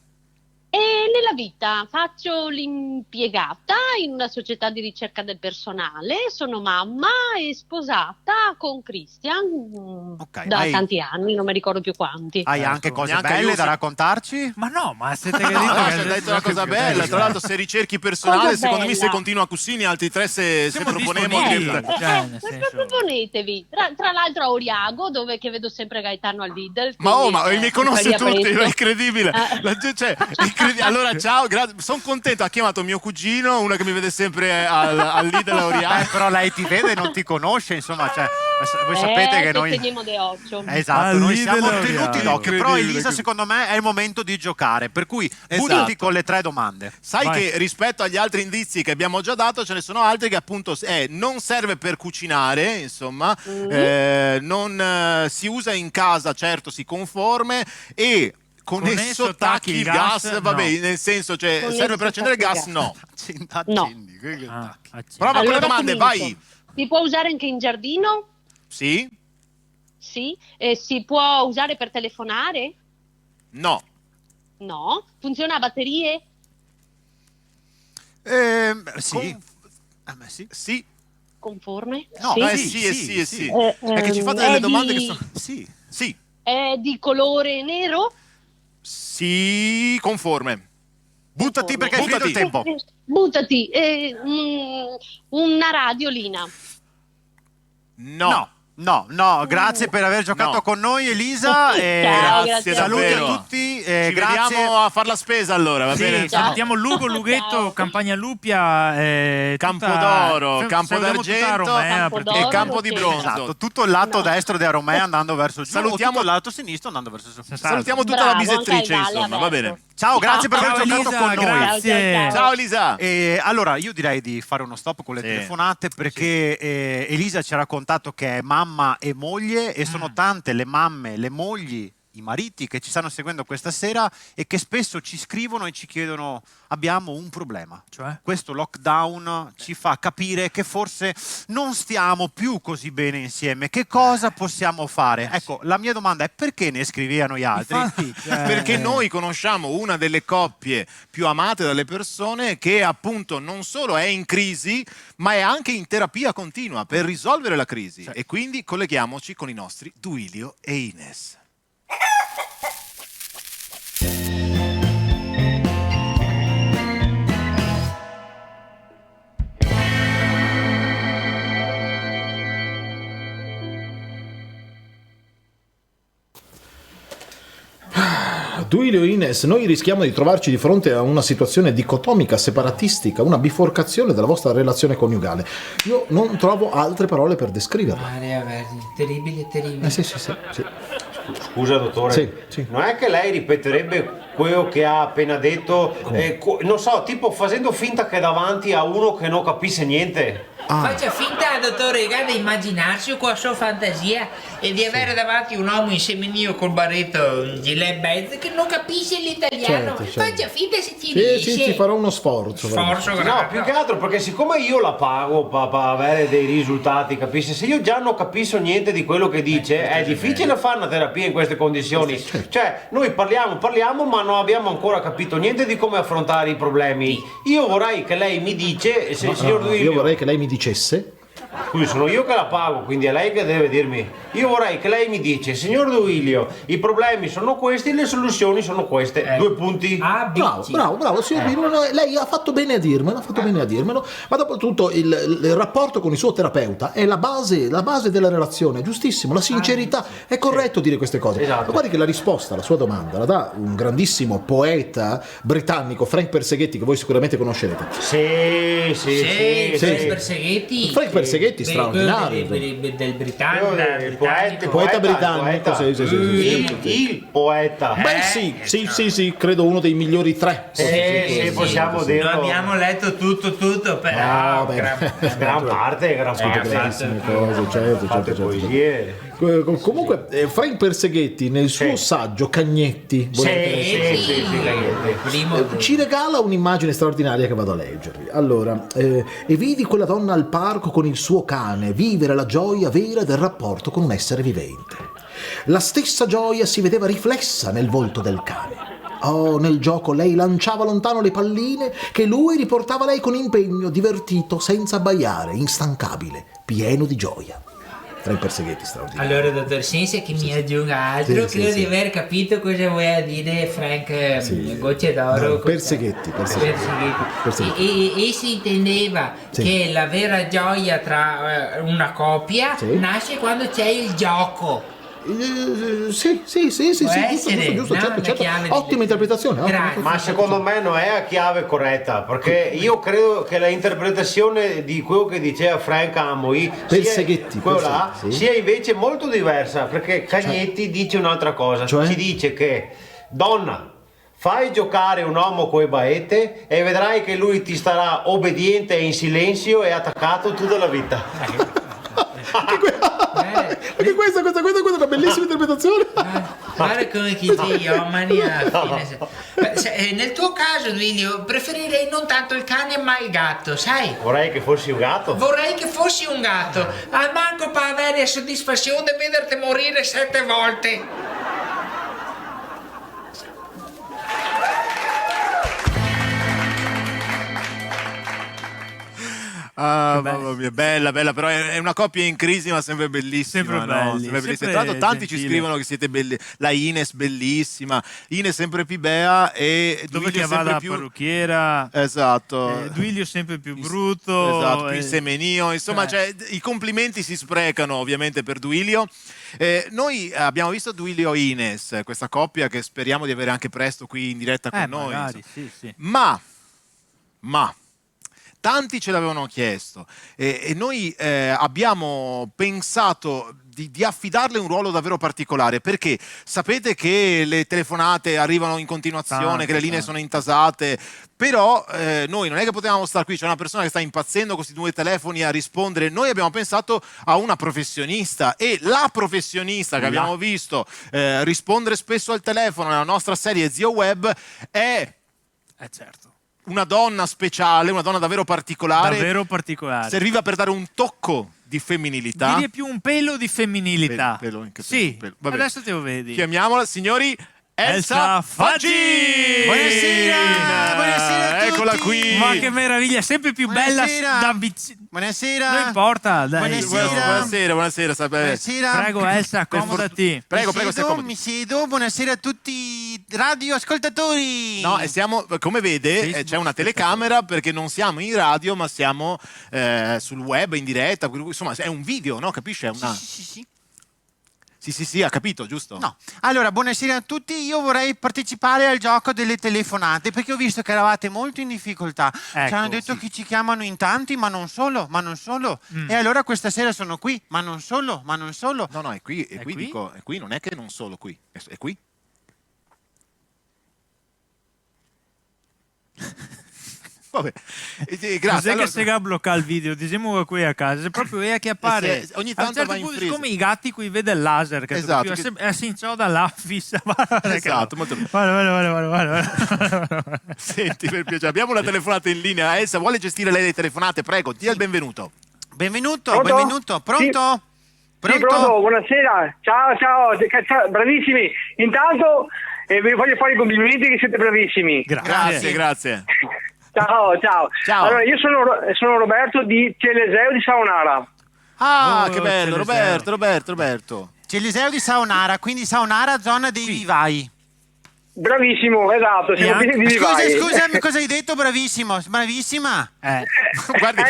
S8: E nella vita faccio l'impiegata in una società di ricerca del personale, sono mamma e sposata con Christian
S2: Ok,
S8: da
S2: hai-
S8: tanti anni, non mi ricordo più quanti.
S2: Hai anche cose
S1: neanche
S2: belle
S1: io
S2: da
S1: so-
S2: raccontarci?
S3: Ma no, ma siete che
S1: No,
S3: dite
S1: ci
S3: che
S1: ha detto una cosa bella. Tra l'altro, se ricerchi personale,
S8: Cosa
S1: secondo me,
S8: bella.
S1: se continua Cussini, altri tre se
S3: Siamo
S1: proponemo
S3: disponibili.
S1: di...
S3: Cioè, nel
S8: Ma
S3: senso...
S8: proponetevi, tra l'altro a Oriago, dove che vedo sempre Gaetano al Lidl.
S1: Ma
S8: quindi,
S1: mi conosce
S8: lì a
S1: tutti,
S8: presto.
S1: è incredibile. Cioè, allora, ciao, sono contento. Ha chiamato mio cugino, uno che mi vede sempre al Lidl a Oriago.
S2: Però lei ti vede e non ti conosce, insomma, cioè, voi sapete che noi...
S8: teniamo de occhio.
S2: Esatto, noi
S3: Lì
S2: siamo
S3: delle
S2: tenuti
S3: Oriago.
S2: d'occhio, però
S1: Incredibile.
S2: Elisa secondo me è il momento di giocare, per cui
S1: Esatto.
S2: buttati con le 3 domande.
S1: Sai
S3: Vai.
S1: che rispetto agli altri indizi che abbiamo già dato, ce ne sono altri che appunto non serve per cucinare, insomma, non si usa in casa, certo, si conforme e con esso tacchi il gas, vabbè,
S3: no.
S1: nel senso, cioè,
S8: Con
S1: serve
S8: esso
S1: per accendere il
S8: tacchi
S1: gas?
S8: il
S1: No.
S2: Accendi.
S1: Prova con le
S8: Allora
S1: domande,
S8: comincio.
S1: vai.
S8: Si può usare anche in giardino?
S1: Sì?
S8: Sì. Si può usare per telefonare?
S1: No.
S8: No. Funziona a batterie?
S2: Sì. Sì.
S1: Sì.
S8: Conforme?
S2: No,
S8: Sì.
S1: Sì. È che ci fate delle domande che sono...
S2: Sì.
S1: Sì.
S8: È di colore nero?
S1: Sì, conforme.
S2: Buttati perché hai finito il tempo.
S8: Buttati. Una radiolina.
S1: No.
S2: No, grazie per aver giocato
S1: No.
S2: con noi Elisa.
S8: Ciao, grazie
S2: saluti
S1: davvero.
S2: a tutti.
S1: Ci
S2: Grazie.
S1: vediamo a far la spesa allora, va
S3: Sì,
S1: bene?
S3: salutiamo Lugo, Lughetto,
S8: Ciao.
S3: Campagna Luppia,
S1: Campodoro,
S3: tutta-
S1: Campo
S3: salutiamo tutta
S1: d'Argento
S3: Romea,
S8: Campodoro.
S1: e Campo di
S8: sì.
S1: Bronzo.
S2: Esatto, tutto il lato destro di Aromea andando verso giù,
S1: Salutiamo-
S2: o tutto il lato sinistro andando verso su.
S1: Salutiamo tutta la
S8: Bravo,
S1: bisettrice,
S8: anche Vale,
S1: insomma, va
S8: Alberto.
S1: bene.
S2: Ciao, grazie per aver
S3: Ciao,
S2: giocato
S3: Elisa,
S2: con noi.
S3: grazie.
S1: Ciao Elisa.
S2: E allora io direi di fare uno stop con le
S1: Sì.
S2: telefonate perché Elisa ci ha raccontato che è mamma e moglie e sono tante le mamme, le mogli, i mariti che ci stanno seguendo questa sera e che spesso ci scrivono e ci chiedono: abbiamo un problema.
S3: Cioè?
S2: Questo lockdown ci fa capire che forse non stiamo più così bene insieme. Che cosa possiamo fare? Ecco, la mia domanda è: perché ne scrivevano gli altri?
S3: Infatti, cioè-
S1: Perché noi conosciamo una delle coppie più amate dalle persone che appunto non solo è in crisi, ma è anche in terapia continua per risolvere la crisi. E quindi colleghiamoci con i nostri Duilio e Ines.
S5: Duilio e Ines, noi rischiamo di trovarci di fronte a una situazione dicotomica, separatistica, una biforcazione della vostra relazione coniugale. Io non trovo altre parole per descriverla.
S9: Maria Verdi, terribile, terribile.
S5: Sì.
S10: Scusa dottore,
S5: Sì.
S10: non è che lei ripeterebbe
S9: quello che ha appena detto, non so, tipo facendo finta che è davanti a uno che non capisce niente.
S3: Faccia finta, dottore, di immaginarsi con la sua fantasia e di avere davanti un uomo in seminio col barretto, un gilet Benz che non capisce l'italiano.
S5: Certo.
S3: Faccia finta se ci riesce.
S5: Ci farò uno sforzo.
S9: No, più che altro perché siccome io la pago per avere dei risultati, capisci? Se io già non capisco niente di quello che dice, è difficile fare una terapia in queste condizioni. Cioè, noi parliamo, ma non abbiamo ancora capito niente di come affrontare i problemi. Io vorrei che lei mi dice, signor Duilio,
S5: Io vorrei che lei mi dicesse.
S9: scusi, sono io che la pago, quindi è lei che deve dirmi. Io vorrei che lei mi dice, signor Duilio, i problemi sono questi, le soluzioni sono queste. 2 punti.
S5: Bravo, signor Duilio, lei ha fatto bene a dirmelo, ma dopotutto il rapporto con il suo terapeuta è la base della relazione, è giustissimo, la sincerità, è corretto dire queste cose.
S9: Esatto.
S5: Ma guardi che la risposta alla sua domanda la dà un grandissimo poeta britannico, Frank Perseghetti, che voi sicuramente conoscerete.
S9: Sì.
S5: Frank Perseghetti, straordinario.
S3: Del britannico.
S5: Poeta britannico, sì.
S9: Il poeta.
S5: Beh, sì, credo uno dei migliori 3.
S9: Sì, possiamo dirlo.
S3: Non abbiamo letto tutto, però.
S9: Gran parte.
S5: Grandissime cose, certo.
S9: Poesie.
S5: Comunque, Frank Perseghetti nel suo saggio Cagnetti ci regala un'immagine straordinaria che vado a leggervi. Allora, e vidi quella donna al parco con il suo cane vivere la gioia vera del rapporto con un essere vivente. La stessa gioia si vedeva riflessa nel volto del cane. Nel gioco lei lanciava lontano le palline che lui riportava lei con impegno, divertito, senza abbaiare, instancabile, pieno di gioia. Frank Perseghetti, straordinario.
S3: Allora, dottor, senza che mi aggiunga altro, credo di aver capito cosa vuoi dire Frank Gocce d'Oro.
S5: No, Perseghetti.
S3: E si intendeva che la vera gioia tra una coppia nasce quando c'è il gioco.
S5: Sì, giusto, certo. Ottima interpretazione.
S9: Ma secondo me non è la chiave corretta, perché io credo che l'interpretazione di quello che diceva Frank Amoy sia invece molto diversa, perché Cagnetti dice un'altra cosa, ci dice che donna, fai giocare un uomo coi baette e vedrai che lui ti starà obbediente e in silenzio e attaccato tutta la vita.
S5: Anche questa è una bellissima interpretazione.
S3: Guarda come chi ti omani alla fine. Nel tuo caso, Duilio, preferirei non tanto il cane ma il gatto, sai?
S9: Vorrei che fossi un gatto. Al manco per avere soddisfazione di vederti morire 7 volte.
S1: Mamma mia, bella, però è una coppia in crisi, ma sempre bellissima.
S3: Sempre belli.
S1: Tra l'altro, tanti ci scrivono che siete belli. La Ines, bellissima. Ines sempre più bea e
S3: dove
S1: Duilio
S3: che va la
S1: più
S3: parrucchiera.
S1: Esatto.
S3: Duilio sempre più brutto.
S1: Esatto, più semenio. Insomma, i complimenti si sprecano ovviamente per Duilio. Noi abbiamo visto Duilio e Ines, questa coppia che speriamo di avere anche presto qui in diretta con noi.
S3: Magari, sì.
S1: Ma tanti ce l'avevano chiesto e noi abbiamo pensato di affidarle un ruolo davvero particolare, perché sapete che le telefonate arrivano in continuazione, che le linee sono intasate, però noi non è che potevamo stare qui, c'è una persona che sta impazzendo con questi 2 telefoni a rispondere. Noi abbiamo pensato a una professionista, e la professionista che abbiamo visto rispondere spesso al telefono nella nostra serie Zio Web è una donna speciale, una donna davvero particolare. Serviva per dare un tocco di femminilità.
S3: Direi più un pelo di femminilità.
S1: Pelo.
S3: Adesso te lo vedi.
S1: Chiamiamola, signori, Elsa Faggi!
S2: Buonasera a tutti!
S1: Eccola qui!
S3: Ma che meraviglia, sempre più bella da vicino.
S2: Buonasera!
S3: Non importa, dai.
S1: Buonasera.
S3: Prego Elsa, accomodati.
S1: Prego,
S2: mi siedo. Buonasera a tutti radioascoltatori.
S1: No, siamo, come vede, c'è una telecamera, perché non siamo in radio, ma siamo sul web in diretta. Insomma, è un video, no? Capisce? È una... Sì, ha capito, giusto?
S2: No. Allora, buonasera a tutti. Io vorrei partecipare al gioco delle telefonate, perché ho visto che eravate molto in difficoltà. Ci hanno detto che ci chiamano in tanti, ma non solo. E allora questa sera sono qui, ma non solo.
S1: No, è qui, dico, è qui, non è che non solo qui, è qui. Vabbè,
S3: Cos'è
S1: grazie.
S3: che se a bloccare il video? Diciamo qui a casa, se proprio è che appare
S1: ogni
S3: a un
S1: tanto
S3: certo
S1: va in
S3: punto
S1: freeze.
S3: come i gatti qui vede il laser che
S1: Esatto,
S3: è sincio da là fissa.
S1: Esatto, molto bene.
S3: Guarda.
S1: Senti, per piacere, abbiamo una telefonata in linea. Elsa, vuole gestire lei le telefonate? Prego, dia il benvenuto.
S2: Benvenuto,
S6: Pronto?
S2: benvenuto. Pronto?
S6: Sì, pronto, buonasera. Ciao, bravissimi. Intanto vi voglio fare i complimenti che siete bravissimi.
S1: Grazie.
S6: Ciao.
S1: Ciao.
S6: Allora, io sono Roberto di Celeseo di Saonara.
S1: Ah, che bello,
S3: Celeseo.
S1: Roberto.
S2: Celiseo di Saonara, quindi Saonara, zona dei vivai.
S6: Bravissimo, esatto. Siamo pieni di vivai.
S2: Scusami, cosa hai detto? Bravissimo, bravissima.
S1: Guardi,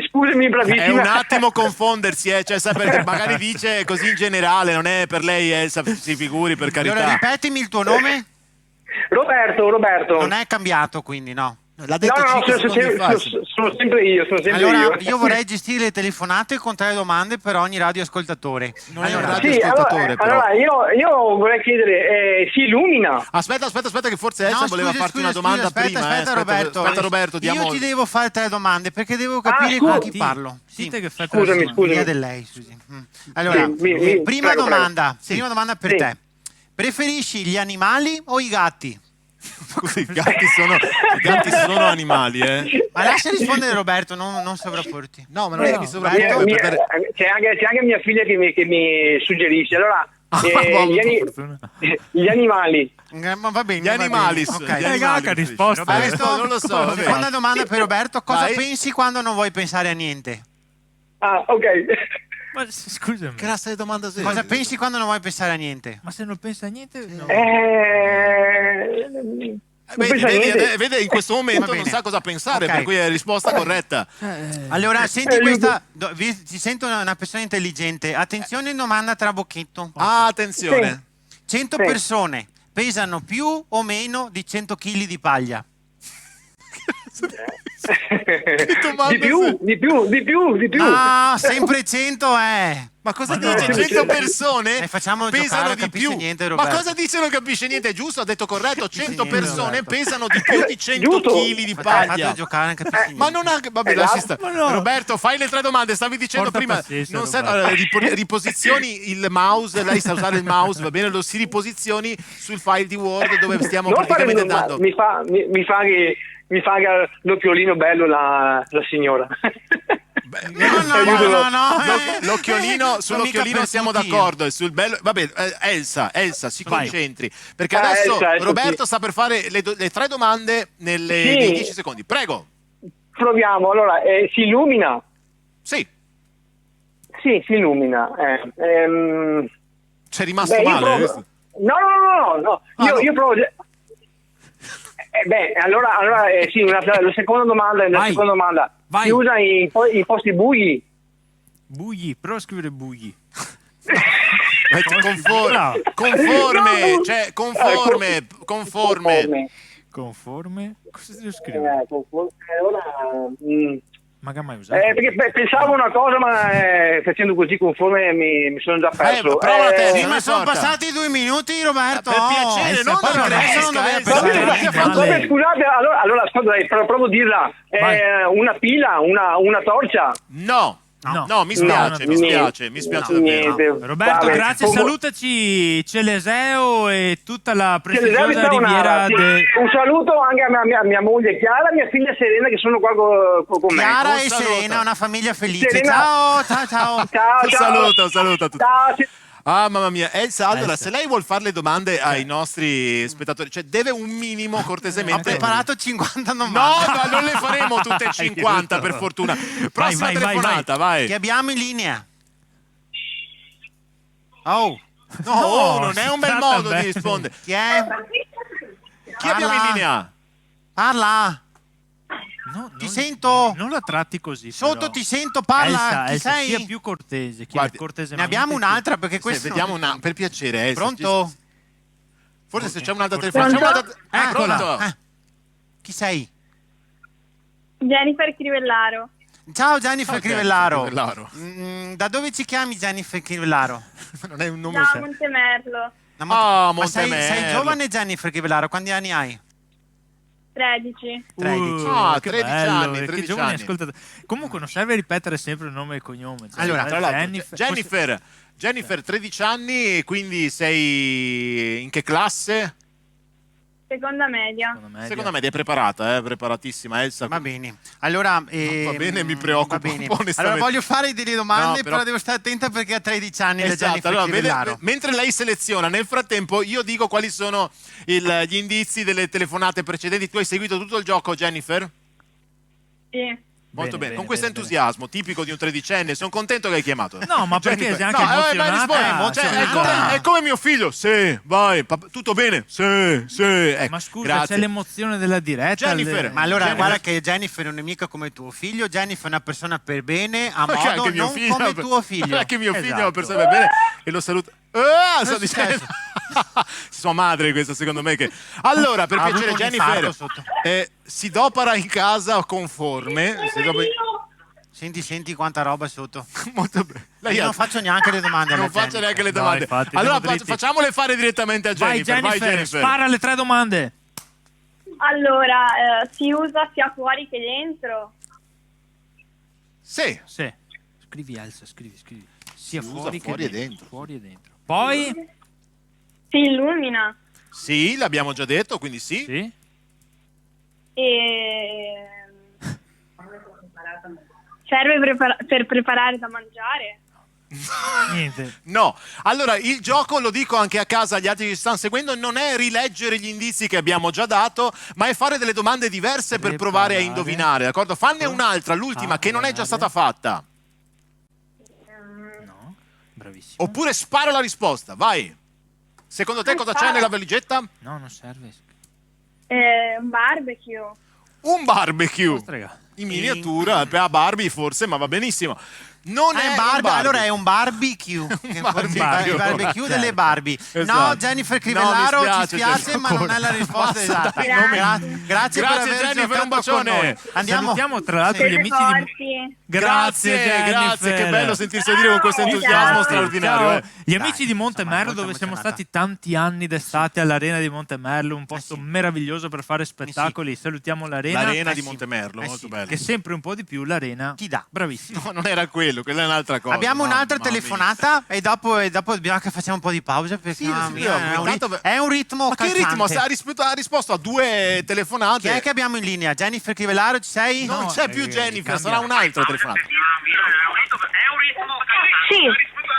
S6: Scusami, bravissima.
S1: è un attimo confondersi, cioè, sai, perché magari dice così in generale, non è per lei, Elsa, si figuri, per carità.
S2: Allora ripetimi il tuo nome?
S6: Roberto.
S2: Non è cambiato, quindi no.
S1: L'ha detto
S6: No,
S1: 5 secondi fa.
S6: sono sempre io.
S2: Allora, io vorrei gestire le telefonate con 3 domande per ogni radioascoltatore.
S1: Non è un
S2: Allora,
S1: radioascoltatore, però.
S6: Allora, io vorrei chiedere, si illumina?
S1: Aspetta, che forse Elsa voleva farti una domanda
S2: aspetta,
S1: prima.
S2: Aspetta,
S1: Roberto, diamo...
S2: Io ti devo fare 3 domande perché devo capire
S6: scusa.
S2: con chi parlo.
S3: Dite che fate
S6: Scusami.
S2: Via di lei, Susi. Allora,
S6: Sì,
S2: prima
S6: prego,
S2: domanda
S6: prego.
S2: prima domanda per
S6: Sì.
S2: te. Preferisci gli animali o i gatti?
S1: Scusa, i gatti sono animali,
S2: Ma lascia rispondere Roberto, non sovrapporti.
S1: No, ma non è che mi
S6: C'è
S1: sovrappongo.
S6: anche mia figlia che mi suggerisce. Allora, gli animali.
S2: Ma va bene.
S1: Gli animali,
S2: Ok.
S3: risposta.
S2: Roberto,
S1: non lo so. vabbè.
S2: seconda domanda per Roberto. Cosa
S1: Vai.
S2: pensi quando non vuoi pensare a niente?
S6: Ah, ok.
S3: Ma scusami,
S1: Che razza di domanda sei?
S2: Cosa pensi quando non vuoi pensare a niente?
S3: ma se non pensa a niente, no.
S6: Non penso a niente.
S1: Vede, in questo momento
S2: Va bene.
S1: non sa cosa pensare,
S2: Ok.
S1: per cui è risposta corretta.
S2: Allora, senti questa. Ti sento una persona intelligente. Attenzione, domanda trabocchetto.
S1: Ah, attenzione.
S2: 100
S6: Sì.
S2: persone pesano più o meno di 100 kg di paglia?
S1: domanda
S6: Di più.
S2: Ah, sempre 100
S1: Ma cosa
S3: Ma
S1: dice?
S3: no.
S1: 100 persone
S2: facciamolo
S1: pesano
S2: giocare,
S1: di
S2: capisce
S1: più.
S2: niente,
S1: Ma
S2: Roberto.
S1: cosa dice? Non capisce niente, è giusto, ha detto corretto. 100
S2: niente,
S1: persone
S2: Roberto.
S1: pesano di più di 100
S6: Giusto.
S1: kg di paglia.
S2: Fatelo giocare, non capisce niente.
S1: Ma non ha. Vabbè, lasci stare.
S3: Ma no.
S1: Roberto, fai le 3 domande. Stavi dicendo
S3: Porta
S1: prima.
S3: pazienza,
S1: Non
S3: Roberto.
S1: allora, riposizioni il mouse. Lei sa usare il mouse, va bene? Lo si riposizioni sul file di Word dove stiamo
S6: Non
S1: praticamente
S6: fare-
S1: dando.
S6: mi fa l'occhiolino bello la signora.
S2: No.
S1: L'occhiolino,
S2: Sono mica
S1: sull'occhiolino
S2: per
S1: siamo
S2: tutti.
S1: d'accordo e sul bello. Vabbè, Elsa, si
S3: Vai.
S1: concentri. Perché adesso
S6: Elsa,
S1: Roberto
S6: sì.
S1: sta per fare le 3 domande nei
S6: Sì.
S1: 10 secondi. Prego.
S6: Proviamo. Allora, si illumina?
S1: Sì,
S6: Sì, si illumina.
S1: c'è rimasto
S6: Beh, io
S1: male.
S6: provo- No. Io provo. Allora sì, la seconda domanda.
S3: Vai. Vai.
S6: Si usa in posti bui?
S3: Bugli, prova a scrivere bugli.
S1: Conforme,
S6: No.
S1: cioè conforme.
S3: Conforme? Cosa devo scrivere?
S6: Allora,
S3: Ma che ha mai usato?
S6: perché pensavo una cosa, ma facendo così conforme mi sono già perso.
S1: prova te,
S2: Sì,
S1: non
S2: ma
S1: è
S2: sono
S1: sorta.
S2: passati 2 minuti, Roberto.
S1: Per piacere,
S3: Elsa,
S1: non
S3: poi non
S1: adesso,
S3: esca,
S1: non doveva
S3: Elsa.
S1: pensare.
S3: Vabbè,
S6: Scusate, allora ascolta, provo a dirla.
S3: Vai.
S6: Una pila, una torcia?
S1: No, mi spiace davvero.
S6: Niente.
S3: Roberto,
S6: Vabbè.
S3: grazie, salutaci Celeseo e tutta la
S6: Celeseo di
S3: prestigiosa
S6: Saonara,
S3: riviera
S6: sì.
S3: de...
S6: Un saluto anche a mia moglie Chiara e mia figlia Serena che sono qua con me.
S2: Chiara
S1: Un
S2: e
S1: saluto.
S2: Serena, una famiglia felice.
S6: Serena.
S2: Ciao.
S6: Ciao.
S1: Saluto a tutti.
S6: Ciao.
S1: Ah, mamma mia, Elsa, allora,
S3: Elsa.
S1: se lei vuol fare le domande ai nostri spettatori, cioè deve un minimo
S2: Ho
S1: cortesemente.
S2: preparato 50 domande.
S1: No, non le faremo tutte e 50 per fortuna. Prossima
S3: vai,
S1: telefonata, vai.
S2: Che abbiamo in linea. Oh,
S1: No, non è un bel
S3: tratta
S1: modo
S3: bene.
S1: di rispondere.
S2: chi è?
S1: Chi abbiamo in linea?
S2: Parla.
S3: No,
S2: Ti
S3: non-
S2: sento.
S3: Non la tratti così.
S2: Sotto
S3: però.
S2: ti sento, parla. Chi
S3: Elsa,
S2: sei?
S3: sia più cortese.
S1: Guardi,
S3: cortesemente
S2: Ne abbiamo un'altra perché
S1: Sì,
S2: questo.
S1: vediamo per piacere. Elsa.
S2: Pronto?
S1: Forse se c'è un'altra telefonata. C'è un'altra...
S2: Eccola.
S1: Pronto?
S2: Chi sei?
S10: Jennifer Crivellaro.
S2: Ciao Jennifer
S1: Ok,
S2: Crivellaro.
S1: Crivellaro.
S2: Da dove ci chiami Jennifer Crivellaro?
S1: Non è un nome.
S10: Da Montemerlo.
S2: Ma
S1: Montemerlo.
S2: sei giovane Jennifer Crivellaro, quanti anni hai?
S10: 13.
S2: 13.
S1: Ah,
S3: che
S1: 13
S3: bello,
S1: anni,
S3: che
S1: 13
S3: giovani
S1: anni.
S3: ascoltatori. Comunque non serve ripetere sempre il nome e il cognome. Cioè,
S2: Allora,
S1: Tra l'altro,
S3: Jennifer,
S1: Jennifer, 13 anni, quindi sei in che classe?
S10: Seconda media.
S1: Secondo me è preparata, preparatissima Elsa.
S2: Va bene. Allora,
S1: va bene, mi preoccupa
S2: va bene.
S1: un po', onestamente.
S2: Allora voglio fare delle domande,
S1: No,
S2: però devo stare attenta perché ha 13 anni la
S1: Esatto,
S2: Jennifer
S1: allora,
S2: Crivellaro.
S1: mentre lei seleziona, nel frattempo io dico quali sono gli indizi delle telefonate precedenti. Tu hai seguito tutto il gioco, Jennifer?
S10: Sì.
S1: Molto bene, con
S3: bene,
S1: questo entusiasmo tipico di un tredicenne, sono contento che hai chiamato.
S3: No, ma perché
S1: Jennifer,
S3: sei anche
S1: vai,
S3: emozionata.
S1: rispondi. È come mio figlio. Sì, vai, tutto bene? Sì, sì. Ecco,
S3: Ma scusa,
S1: grazie.
S3: c'è l'emozione della diretta.
S1: Jennifer,
S2: Ma allora,
S1: Jennifer-
S2: guarda che Jennifer non è mica come tuo figlio. Jennifer è una persona per bene, a
S1: Ma che
S2: modo,
S1: anche mio
S2: non
S1: figlio-
S2: come tuo figlio.
S1: Anche mio figlio è una
S2: Esatto.
S1: persona per bene e lo saluto. Sto
S2: è
S1: dicendo.
S2: successo?
S1: Sua madre questa secondo me che. Allora, per
S2: Ha avuto
S1: piacere
S2: un
S1: Jennifer,
S2: infarto sotto.
S1: si dopara in casa conforme.
S2: Senti quanta roba sotto.
S1: Molto bene.
S2: Io non faccio neanche le domande alla
S1: Non faccio
S2: Jennifer.
S1: neanche le
S3: No,
S1: domande.
S3: infatti,
S1: Allora
S3: andiamo dritti.
S1: facciamole fare direttamente a
S3: Vai
S1: Jennifer.
S3: Jennifer, spara le 3 domande.
S10: Allora, si usa sia fuori che dentro?
S1: Sì.
S3: Sì. Scrivi Elsa, scrivi. Sia
S1: Si usa
S3: fuori che
S1: fuori e
S3: dentro.
S1: dentro.
S3: Fuori e dentro. Poi?
S10: Si illumina?
S1: Sì, l'abbiamo già detto, quindi sì.
S3: Sì.
S10: E... serve per preparare da mangiare?
S3: Niente.
S1: No, allora il gioco, lo dico anche a casa agli altri che ci stanno seguendo, non è rileggere gli indizi che abbiamo già dato, ma è fare delle domande diverse per provare a indovinare, d'accordo? Fanne un'altra, l'ultima, che non è già stata fatta.
S3: No. Bravissimo.
S1: Oppure spara la risposta, vai. Secondo te cosa c'è nella valigetta?
S3: No, non serve.
S10: Un barbecue?
S1: Un barbecue.
S3: Strega.
S1: In miniatura, a Barbie forse, ma va benissimo. Non è un Barbie.
S2: Allora è un barbecue.
S1: Un barbecue.
S2: Il barbecue delle Barbie. No,
S1: Esatto.
S2: Jennifer Crivellaro,
S1: No, mi
S2: ci spiace, ma non è la risposta
S1: Basta
S2: esatta.
S1: dare il nome.
S2: Grazie per
S1: Grazie,
S2: aver
S1: Jennifer,
S2: giocato
S1: un bacione.
S2: con noi. Andiamo.
S3: Salutiamo tra l'altro gli
S10: Siete
S3: amici di...
S10: forti?
S3: Grazie, Jennifer.
S1: grazie, che bello sentirsi dire con questo entusiasmo
S10: Ciao.
S1: straordinario.
S3: Ciao.
S1: eh.
S3: Gli
S2: Dai,
S3: amici di Montemerlo,
S2: insomma,
S3: dove siamo
S2: emozionata.
S3: stati tanti anni d'estate all'arena di Montemerlo, un posto meraviglioso per fare spettacoli. Salutiamo l'arena.
S1: L'arena di
S2: sì.
S1: Montemerlo, molto
S2: sì.
S1: bello.
S3: Che sempre un po' di più l'arena
S2: Ti dà.
S3: Bravissimo.
S1: No, non era quello, quella è un'altra cosa.
S2: Abbiamo un'altra
S1: Mamma mia.
S2: telefonata e dopo dobbiamo che facciamo un po' di pausa perché
S1: Sì,
S2: mamma mia,
S1: intanto-
S2: è un ritmo
S1: Ma che
S2: calzante.
S1: ritmo? Ha risposto a 2 telefonate.
S2: Chi è che abbiamo in linea? Jennifer Crivellaro, ci sei?
S1: Non c'è più Jennifer,
S3: cambia.
S1: sarà un'altra telefonata.
S10: Sì,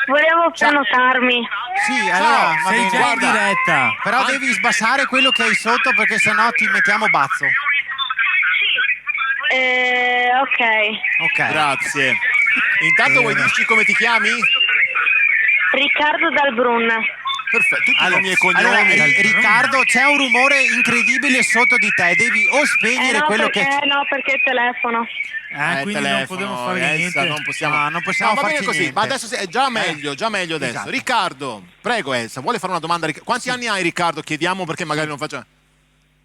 S10: volevo prenotarmi.
S2: Sì, allora va
S3: Sei
S2: bene.
S3: già in
S1: guarda.
S3: diretta.
S2: Però devi sbassare quello che hai sotto perché sennò ti mettiamo bazzo.
S10: Ok.
S2: Ok.
S1: Grazie. Intanto vuoi dirci come ti chiami?
S10: Riccardo Dalbrun.
S1: Perfetto, tutti i nomi e cognomi.
S2: Allora, Riccardo, c'è un rumore incredibile sotto di te, devi o spegnere
S10: no,
S2: quello
S10: perché,
S2: che...
S10: no, perché il telefono.
S3: Quindi non
S1: telefono,
S3: potremo fare
S1: Elsa,
S3: niente.
S1: Non possiamo,
S2: No, non possiamo
S1: va bene
S2: farci
S1: così,
S2: niente.
S1: ma adesso è già meglio adesso.
S2: Esatto.
S1: Riccardo, prego Elsa, vuole fare una domanda? Quanti anni hai Riccardo? Chiediamo perché magari non faccia...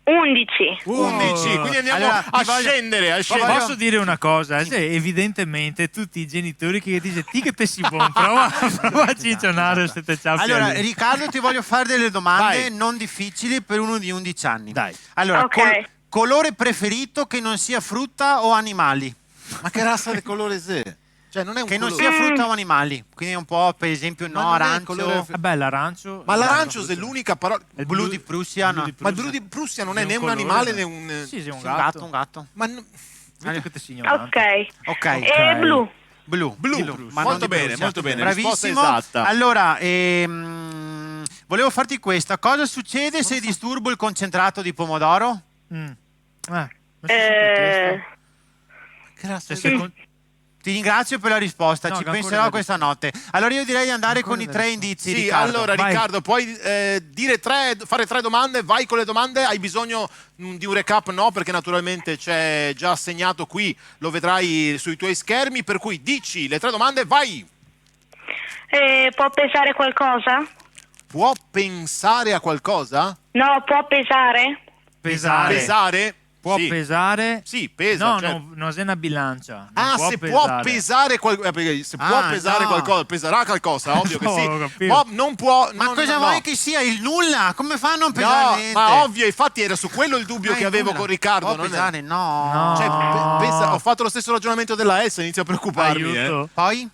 S10: 11.
S1: 11, quindi andiamo
S2: Allora,
S1: a
S2: ti voglio-
S1: scendere, a
S2: Ma
S1: scendere.
S3: Posso dire una cosa? Cioè, evidentemente tutti i genitori che dice ti che pessi buon, prova a ciccionare queste ciappe.
S2: Allora, Riccardo, ti voglio fare delle domande
S1: Vai.
S2: non difficili per uno di 11 anni.
S3: Dai.
S2: Allora,
S10: Ok.
S2: colore preferito che non sia frutta o animali?
S1: Ma che razza di colore sei? Cioè non è un
S2: Che non
S1: colore...
S2: sia frutta o animali. Quindi un po', per esempio,
S1: Ma
S2: no,
S1: non è
S2: arancio.
S1: colore-
S3: Vabbè, l'arancio.
S1: Ma l'arancio è l'unica parola...
S2: Il blu di Prussia, no.
S1: Ma il blu di Prussia non è
S3: un
S1: né un
S3: colore,
S1: animale
S3: no?
S1: né un...
S3: Sì, sì, un
S2: Sì, un
S3: gatto.
S2: un gatto.
S1: Ma
S3: Vedo che ti signora.
S10: Ok.
S2: Ok.
S10: E blu.
S2: Blu.
S1: Blu.
S2: Ma
S1: Molto
S2: non di
S1: bene,
S2: Prussia.
S1: molto bene. Risposta
S2: Bravissimo.
S1: esatta.
S2: Allora, volevo farti questa. Cosa succede se disturbo il concentrato di pomodoro?
S3: Ma sempre
S1: Che razza
S3: questo.
S1: di-
S3: Cioè,
S2: Ti ringrazio per la risposta,
S3: No,
S2: ci
S3: che ancora
S2: penserò
S3: da
S2: questa notte. Allora io direi di andare
S3: Ancora
S2: con i
S3: da
S2: 3
S3: rispondere.
S2: indizi,
S1: Sì,
S2: Riccardo.
S1: allora
S3: vai.
S1: Riccardo, puoi dire fare 3 domande, vai con le domande, hai bisogno di un recap? No, perché naturalmente c'è già assegnato qui, lo vedrai sui tuoi schermi, per cui dici le 3 domande, vai!
S10: Può pesare qualcosa?
S1: Può pensare a qualcosa?
S10: No, può pesare?
S3: pesare.
S1: Pesare?
S3: può
S1: Sì.
S3: pesare.
S1: Sì, pesa.
S3: No,
S1: cioè-
S3: non è una bilancia. Non
S1: Ah,
S3: può
S1: se
S3: pesare.
S1: può pesare qualcosa, se può
S2: Ah,
S1: pesare
S2: no.
S1: qualcosa, peserà qualcosa, ovvio che
S3: No,
S1: sì.
S3: ho capito.
S1: Ma non può.
S2: Ma
S1: non-
S2: cosa
S1: no.
S2: vuoi che sia il nulla? Come fanno a non pesare
S1: No,
S2: niente?
S1: ma ovvio, infatti era su quello il dubbio che
S2: il
S1: avevo
S2: nulla.
S1: con Riccardo.
S2: Può
S1: non è-
S2: pesare? No.
S3: No.
S1: Cioè, ho fatto lo stesso ragionamento della S, inizio a preoccuparmi.
S3: Aiuto.
S2: Poi?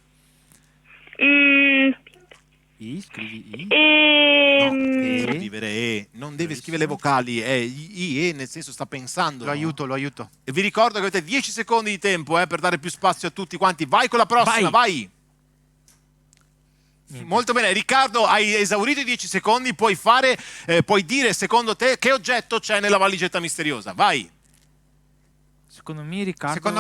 S3: Scrivi I.
S1: Deve scrivere non deve scrivere le vocali, è nel senso sta pensando.
S2: Lo aiuto.
S1: E vi ricordo che avete 10 secondi di tempo per dare più spazio a tutti quanti. Vai con la prossima, vai. Molto bene, Riccardo, hai esaurito i 10 secondi, puoi dire secondo te che oggetto c'è nella valigetta misteriosa. Vai.
S3: Secondo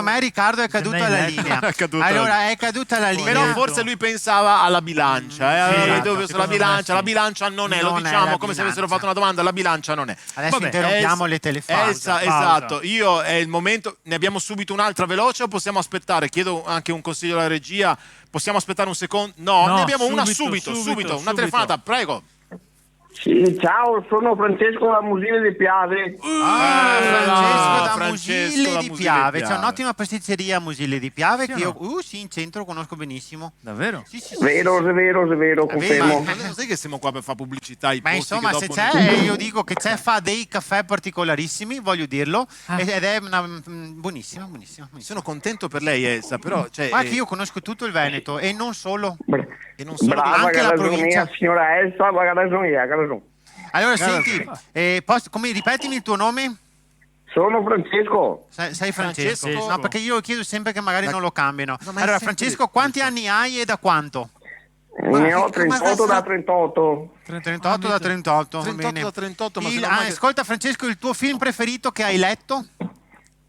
S3: me Riccardo
S2: è caduto
S3: Se ne
S2: alla
S3: hai letto.
S2: linea.
S1: È caduto.
S2: Allora è caduta la linea.
S1: Però forse lui pensava alla bilancia,
S3: esatto,
S1: dove
S3: secondo
S1: la bilancia non è, lo
S2: Non è
S1: diciamo
S2: la
S1: come se
S2: bilancia.
S1: avessero fatto una domanda, la bilancia non è.
S2: Adesso
S3: Vabbè,
S2: interrompiamo le telefonate.
S1: Esatto, io è il momento, ne abbiamo subito un'altra veloce o possiamo aspettare? Chiedo anche un consiglio alla regia, possiamo aspettare un secondo? No,
S3: No,
S1: ne abbiamo una
S3: subito,
S1: subito, una telefonata, prego.
S6: Sì, ciao, sono Francesco da Musile di Piave.
S2: Francesco da
S1: Francesco
S2: Musille
S1: da
S2: di
S1: Musille
S2: Piave.
S1: di
S2: C'è
S1: Piave.
S2: un'ottima pasticceria a Musille di Piave
S3: Sì
S2: che
S3: o
S2: io in centro conosco benissimo.
S3: Davvero?
S2: Sì.
S6: Vero, confermo.
S1: Ma non sai che siamo qua per fare pubblicità ai
S2: Ma
S1: posti
S2: insomma,
S1: che
S2: se
S1: dopo
S2: c'è, io dico che c'è, fa dei caffè particolarissimi, voglio dirlo,
S3: Ah.
S2: ed è una buonissima.
S1: Sono contento per lei, Elsa, però cioè,
S2: Ma che io conosco tutto il Veneto e non solo.
S1: e non solo
S6: Brava,
S2: anche
S6: che
S2: la
S6: ha ragione
S2: provincia.
S6: mia, signora Elsa, ma ha ragione, ha ragione.
S2: Allora, senti, come ripetimi il tuo nome?
S6: Sono Francesco.
S2: Sei Francesco?
S1: Francesco.
S2: No, perché io chiedo sempre che magari non lo cambiano.
S1: No, ma è
S2: Allora,
S1: sempre
S2: Francesco, quanti anni hai e da quanto?
S6: Ne ho 38 da 38.
S2: 38 da 38, va
S1: 38
S2: bene.
S1: da 38, ma se non
S2: Ascolta Francesco, il tuo film preferito che hai letto?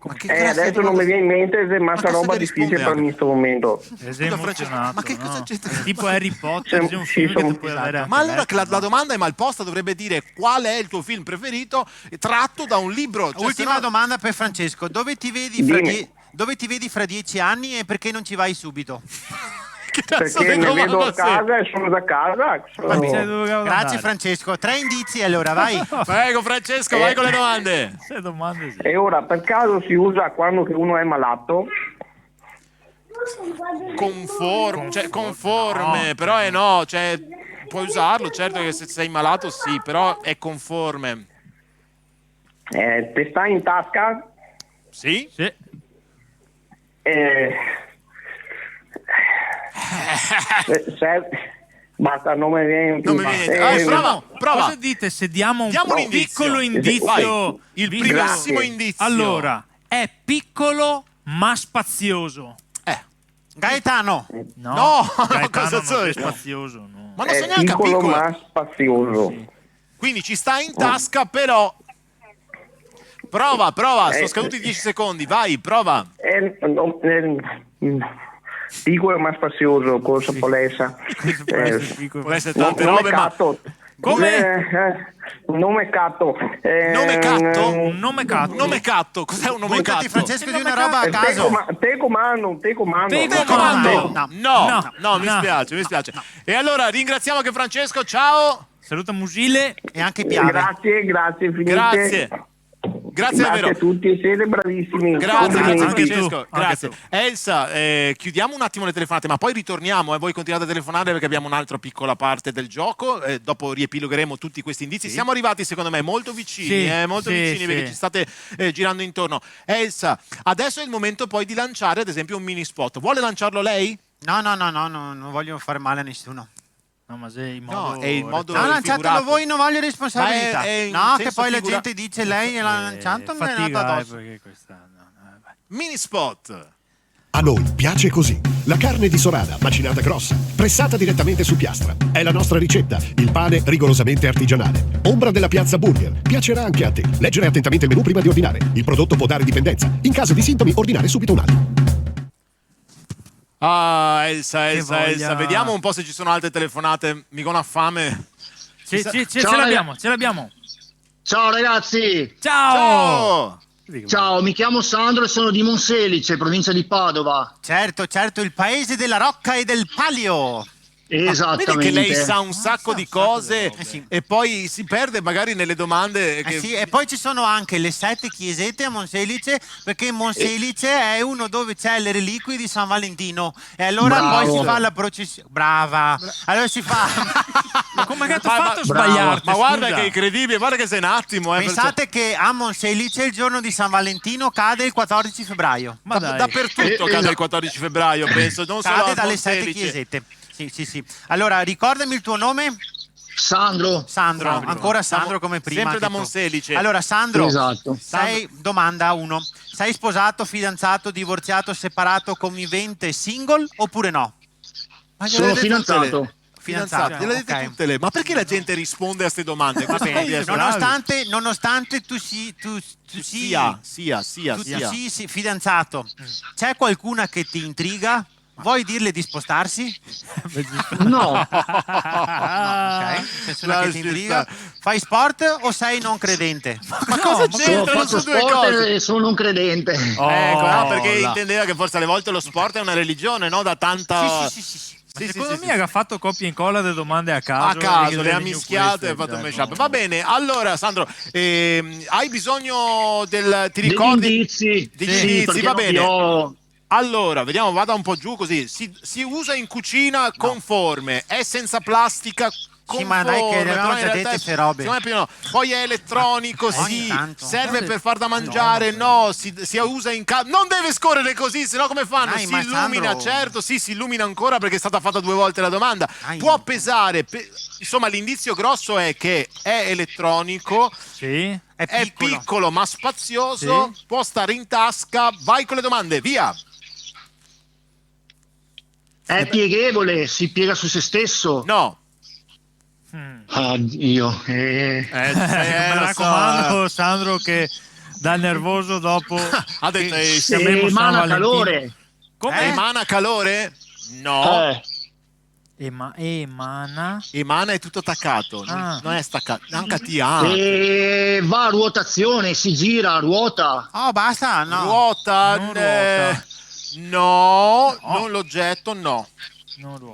S1: Ma che cazzo
S6: Adesso
S1: di
S6: non mi
S1: domanda-
S6: viene in mente, è
S1: Ma
S6: massa
S1: cosa
S6: roba
S1: ti
S6: difficile
S1: risponde
S6: per me in questo momento.
S3: Sei
S1: Scusa, Francesco,
S3: emozionato,
S1: ma che cosa
S3: no?
S1: c'entra?
S3: Tipo Harry Potter, c'è un
S6: Sì,
S3: film che
S6: sono-
S3: tu puoi avere anche
S1: Ma allora che
S3: letto,
S1: la
S3: no?
S1: domanda è mal posta, dovrebbe dire qual è il tuo film preferito tratto da un libro. Cioè,
S2: Ultima
S1: se no-
S2: domanda per Francesco. Dove ti vedi fra 10 anni e perché non ci vai subito?
S1: Che cazzo
S6: Perché
S1: di
S6: mi
S1: domanda
S6: vedo a
S1: sei?
S6: casa e sono da casa.
S3: Ma c'è dove
S2: Grazie
S3: andare?
S2: Francesco. 3 indizi allora, vai.
S1: Prego Francesco, vai con le domande.
S3: Se domande sì.
S6: E ora, per caso si usa quando che uno è malato?
S1: Conforme, però è no, cioè puoi usarlo, certo che se sei malato sì, però è conforme.
S6: Te sta in tasca?
S1: Sì?
S3: Sì.
S6: Basta, non mi viene.
S1: Non mi viene niente. Prova.
S3: Cosa dite se diamo un
S1: Diamo un indizio.
S3: piccolo indizio?
S1: Vai, il primissimo
S6: Grazie.
S1: indizio.
S3: Allora, è piccolo ma spazioso.
S2: Gaetano.
S1: No,
S3: Gaetano
S1: cosa
S3: non
S1: so
S3: è
S1: io?
S3: spazioso, no.
S1: Ma non so
S6: È
S1: neanche
S6: piccolo
S1: piccolo.
S6: ma spazioso.
S1: Quindi ci sta in tasca, però. Prova, sono scaduti 10 secondi, vai, prova.
S6: Piccolo ma spazioso, cosa può essere?
S1: Può essere tante robe, ma.
S3: Come?
S6: Nome catto.
S1: Nome catto?
S3: Un nome catto.
S1: Nome catto, cos'è un nome
S2: Buttati
S1: catto?
S2: Francesco di una roba a caso.
S6: Te comando.
S3: Te comando.
S1: No, mi spiace. E allora ringraziamo anche Francesco, ciao.
S3: Saluta Musile.
S2: E anche Piave.
S6: Grazie, finite.
S1: Grazie davvero.
S6: a tutti, siete bravissimi.
S1: Grazie
S6: Complimenti.
S3: anche tu,
S1: Francesco,
S3: anche
S1: grazie.
S3: tu.
S1: Elsa, chiudiamo un attimo le telefonate, ma poi ritorniamo e voi continuate a telefonare perché abbiamo un'altra piccola parte del gioco, dopo riepilogheremo tutti questi indizi. Siamo arrivati secondo me molto vicini,
S3: Sì,
S1: perché ci state girando intorno. Elsa, adesso è il momento poi di lanciare ad esempio un mini spot. Vuole lanciarlo lei?
S2: No, non voglio fare male a nessuno.
S3: No, ma sei in modo...
S1: è il modo
S2: No, lanciatelo
S1: figurato.
S2: voi, non voglio responsabilità.
S1: Ma è in
S2: No, che
S1: senso
S2: poi la
S1: figura-
S2: gente dice lei l'ha lanciato, non è
S3: fatica,
S2: nata addosso.
S3: perché questa... vai.
S1: Mini spot.
S11: A noi piace così. La carne di Sorada, macinata grossa, pressata direttamente su piastra. È la nostra ricetta. Il pane rigorosamente artigianale. Ombra della Piazza Burger. Piacerà anche a te. Leggere attentamente il menù prima di ordinare. Il prodotto può dare dipendenza. In caso di sintomi, ordinare subito un altro.
S1: Ah, Elsa,
S3: voglia.
S1: vediamo un po' se ci sono altre telefonate. Mi con affame.
S3: Ce
S4: Ciao,
S3: l'abbiamo.
S4: Ciao ragazzi!
S3: Ciao!
S4: Ciao, mi chiamo Sandro e sono di Monselice, provincia di Padova.
S2: Certo, il paese della rocca e del palio.
S1: Vedi che lei sa un sacco di cose e poi si perde magari nelle domande.
S2: E poi ci sono anche le 7 chiesette a Monselice, perché Monselice è uno dove c'è le reliquie di San Valentino e allora poi si fa la processione. Brava! Allora si fa.
S3: Ma come che ti ha fatto sbagliarti?
S1: Ma guarda che è incredibile, guarda che sei un attimo.
S2: Pensate che a Monselice il giorno di San Valentino cade il 14 febbraio.
S3: Ma dai.
S1: Dappertutto cade il 14 febbraio, penso. Non solo
S2: Cade
S1: a
S2: dalle 7
S1: Monselice.
S2: chiesette. Sì. Allora, ricordami il tuo nome.
S12: Sandro,
S2: ancora Sandro come prima.
S1: Sempre da Monselice.
S2: Allora, Sandro,
S12: esatto.
S2: Domanda 1. Sei sposato, fidanzato, divorziato, separato, convivente, single oppure no?
S12: Sono fidanzato.
S2: Fidanzato,
S1: gliele dite tutte le. Ma perché la gente risponde a queste domande?
S2: Va bene. Nonostante tu sia fidanzato, c'è qualcuna che ti intriga? Vuoi dirle di spostarsi?
S12: No.
S2: Ok. C'è una che ti intriga. Fai sport o sei non credente?
S1: Ma cosa c'entra? Non sono due cose.
S12: Sono non credente.
S1: Ecco, perché intendeva che forse alle volte lo sport è una religione, no? Da tanta.
S3: Sì. Secondo me ha fatto copia e incolla delle domande a caso.
S1: A caso, le ha mischiate e ha fatto un mashup. Va bene, allora Sandro, hai bisogno ti ricordi?
S12: Degli
S1: indizi, va bene. Allora, vediamo, vada un po' giù così. Si usa in cucina conforme, è senza plastica.
S2: Sì, ma dai che abbiamo già detto queste robe.
S1: Poi è elettronico, sì,
S2: tanto.
S1: serve per far da mangiare, no, si usa in casa. Non deve scorrere così, sennò come fanno? Si illumina,
S2: Sandro.
S1: certo, sì, si illumina ancora perché è stata fatta 2 volte la domanda. Può pesare, insomma l'indizio grosso è che è elettronico,
S3: sì.
S1: è piccolo ma spazioso, può stare in tasca. Vai con le domande, via.
S12: È pieghevole, si piega su se stesso.
S1: No.
S12: Oddio.
S3: Mi raccomando, Sandro, che da nervoso dopo
S1: ha detto
S12: emana calore.
S3: Come?
S1: Emana calore? No.
S3: Emana
S1: è tutto attaccato, non è staccato. Anche
S12: va a ruotazione, si gira, ruota.
S2: Oh, basta, no.
S1: Ruota? No, non l'oggetto, no.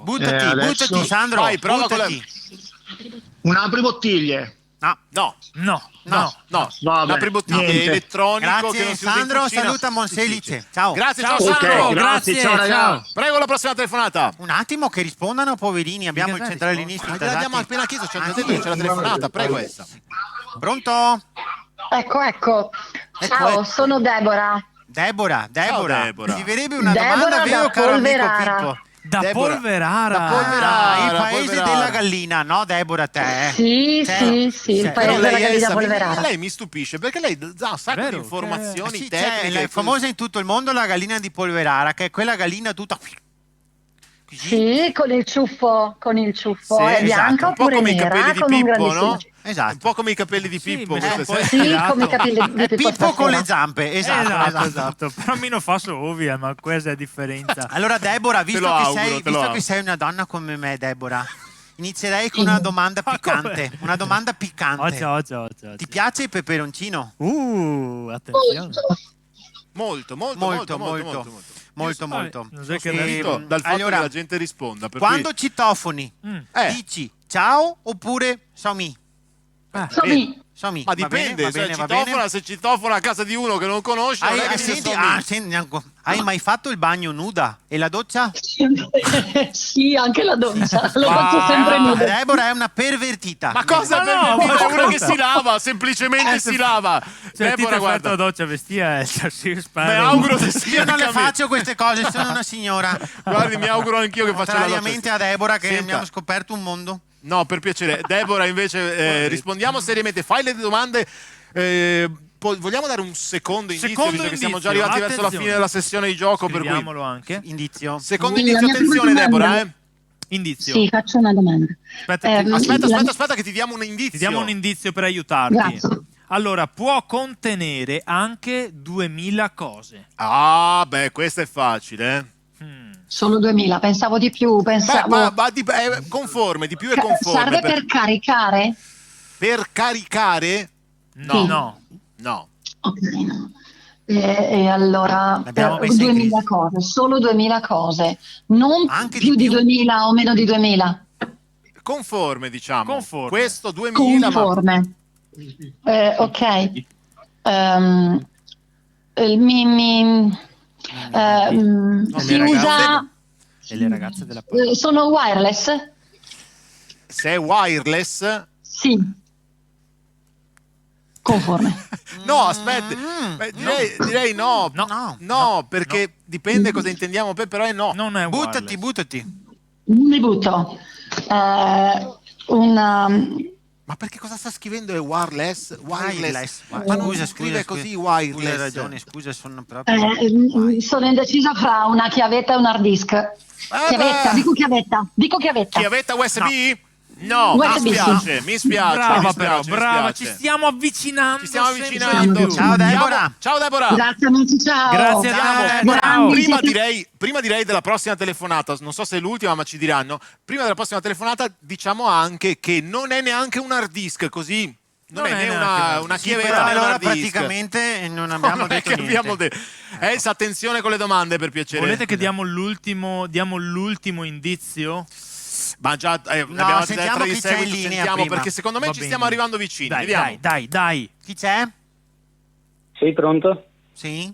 S2: Buttati, Sandro.
S1: Vai, prova
S2: buttati.
S12: Un apribottiglie.
S1: No.
S12: Vabbè,
S1: Apribottiglie elettronico.
S2: Grazie,
S1: che non si usa in
S2: Sandro.
S1: cucina.
S2: Saluta Monselice. Ciao.
S1: Grazie,
S3: ciao
S1: Sandro.
S12: Ok, grazie, ciao ragazzi.
S1: Prego la prossima telefonata.
S2: Un attimo che rispondano, poverini. Abbiamo il centralinista.
S1: L'abbiamo appena chiesto, ci hanno detto che c'è la telefonata. Prego essa.
S2: Pronto?
S10: Ecco. Ciao, sono Deborah.
S2: Deborah. Ti verrebbe una
S10: Deborah
S2: domanda, vero
S10: da
S2: caro amico
S10: Polverara.
S2: Pippo?
S3: Da Polverara.
S2: Il paese della gallina, no Deborah te?
S10: Sì, il paese della gallina Polverara.
S1: Lei mi stupisce perché lei ha un sacco di informazioni tecniche.
S2: È famosa in tutto il mondo la gallina di Polverara, che è quella gallina tutta...
S10: Sì, con il ciuffo, è bianca
S1: un po'
S10: oppure
S1: come i
S10: nera,
S1: capelli di
S10: con un
S1: Pippo,
S10: grandissimo
S1: no?
S2: Esatto.
S1: Un po' come i capelli di Pippo.
S10: Sì, come i capelli di Pippo
S2: Pippo con
S10: stasera.
S2: le zampe, esatto.
S3: Però mi non fa ovvia, ma questa è la differenza.
S2: Allora Deborah, visto
S1: te lo auguro.
S2: che sei una donna come me, Deborah, inizierei con una domanda piccante. Una domanda piccante. Ti piace il peperoncino?
S3: Attenzione.
S1: Molto.
S3: Non sai che
S1: Visto dal fatto che la gente risponda.
S2: Quando citofoni, dici ciao oppure somi? Somi.
S1: Ma dipende, se citofona a casa di uno che non conosce. Hai
S2: mai fatto il bagno nuda? E la doccia?
S10: Sì, anche la doccia, lo faccio sempre nuda.
S2: Deborah è una pervertita.
S1: Ma cosa pervertita? È una che si lava, semplicemente si lava.
S3: Deborah, guarda, la doccia vestia
S1: mi auguro che
S2: io non le faccio queste cose, sono una signora.
S1: Guardi, mi auguro anch'io che faccia la doccia.
S2: Contrariamente a Deborah che abbiamo scoperto un mondo.
S1: No, per piacere. Deborah, invece, rispondiamo seriamente. Fai le domande. Vogliamo dare un secondo indizio, visto che siamo già arrivati verso la fine della sessione di gioco.
S3: Scriviamolo anche.
S2: Indizio.
S1: Secondo indizio, attenzione, Deborah.
S3: Indizio.
S10: Sì, faccio una domanda.
S1: Aspetta, che ti diamo un indizio.
S3: Ti diamo un indizio per aiutarti.
S10: Grazie.
S3: Allora, può contenere anche 2000 cose.
S1: Ah, beh, questo è facile,
S10: Solo 2000, pensavo di più.
S1: Ma è conforme, di più è conforme.
S10: Serve per caricare?
S1: Per caricare?
S3: No.
S1: No.
S10: Ok, no.
S13: E allora,
S2: L'abbiamo
S13: per
S2: messa in
S13: 2000 cose, solo 2000 cose, non più di 2000 o meno di 2000.
S1: Conforme, diciamo.
S3: Conforme.
S1: Questo 2000,
S13: Conforme. Ok. Si usa.
S3: E le ragazze della
S13: Sono wireless?
S1: Se è wireless...
S13: Sì. Conforme.
S1: No, aspetta, direi no. No, perché dipende cosa intendiamo, però è no.
S3: Non è
S2: buttati.
S13: Mi butto.
S1: Ma perché cosa sta scrivendo? È wireless?
S2: Wireless.
S1: Ma non si scrive così wireless.
S2: Hai ragione, scusa, sono proprio...
S13: Sono indecisa fra una chiavetta e un hard disk. Chiavetta, dico chiavetta.
S1: Chiavetta USB? No,
S13: USB,
S1: mi spiace.
S3: Brava, ci stiamo avvicinando.
S2: Ciao Deborah.
S1: Ciao Deborah.
S13: Grazie amici, ciao.
S3: Grazie a te. Ciao.
S1: Prima direi della prossima telefonata, non so se è l'ultima, ma ci diranno. Prima della prossima telefonata diciamo anche che non è neanche un hard disk, così non è né una chiavetta né un
S2: allora
S1: hard disk.
S2: praticamente non abbiamo detto niente.
S1: Elsa, attenzione con le domande, per piacere.
S3: Volete che diamo l'ultimo indizio?
S1: Ma già abbiamo
S2: sentiamo chi c'è in linea prima.
S1: Perché secondo me ci stiamo arrivando vicini.
S3: Dai.
S2: Chi c'è?
S14: Sì, pronto?
S2: Sì?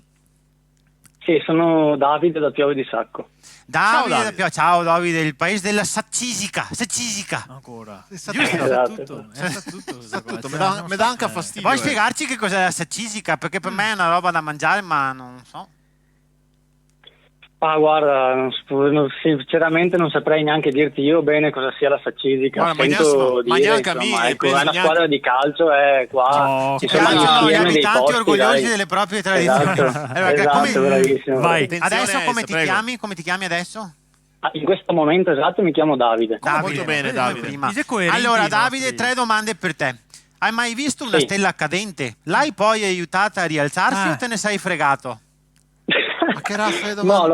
S14: Sì, sono Davide da Piove di Sacco.
S2: Ciao Davide, il paese della Saccisica.
S3: Ancora.
S1: Sa tutto. Mi dà anche fastidio.
S2: Puoi spiegarci che cos'è la Saccisica? Perché per me è una roba da mangiare, ma non so.
S14: Ah, guarda, sinceramente non saprei neanche dirti io bene cosa sia la Saccisica.
S1: Ma neanche a me,
S14: è una squadra di calcio, qua ci sono
S2: gli abitanti orgogliosi delle proprie tradizioni.
S14: Esatto, bravissimo.
S2: Vai. Adesso come ti chiami? Come ti chiami adesso?
S14: In questo momento esatto mi chiamo Davide.
S1: Molto bene, Davide.
S2: Allora, Davide, 3 domande per te. Hai mai visto una stella cadente? L'hai poi aiutata a rialzarsi o te ne sei fregato?
S1: Ma che razza di
S14: No, le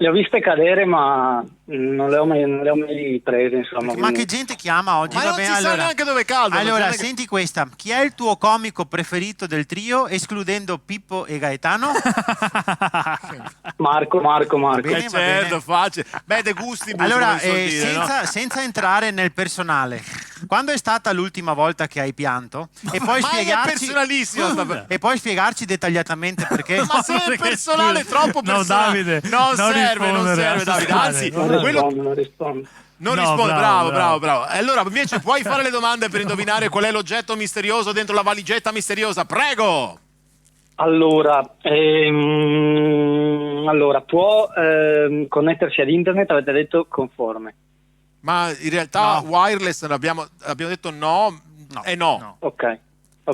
S14: ho viste cadere, ma non le ho mai prese, insomma.
S2: Ma che gente chiama oggi?
S1: Ma
S2: Va
S1: non
S2: bene,
S1: si sa neanche dove cadono.
S2: Allora, senti questa. Chi è il tuo comico preferito del trio, escludendo Pippo e Gaetano?
S14: Marco.
S2: Bene,
S1: certo, facile. Beh, De Gusti.
S2: Allora, senza entrare nel personale, quando è stata l'ultima volta che hai pianto? E poi
S1: è personalissimo.
S2: E poi spiegarci dettagliatamente perché.
S1: Ma se è personale, troppo personale.
S3: Davide,
S1: non serve, Davide. Anzi,
S14: non rispondo.
S1: Non rispondi, bravo. Allora, invece puoi fare le domande per indovinare qual è l'oggetto misterioso dentro la valigetta misteriosa. Prego!
S14: Allora, può connettersi ad internet, avete detto conforme.
S1: Ma in realtà wireless abbiamo detto no. È no.
S14: Ok.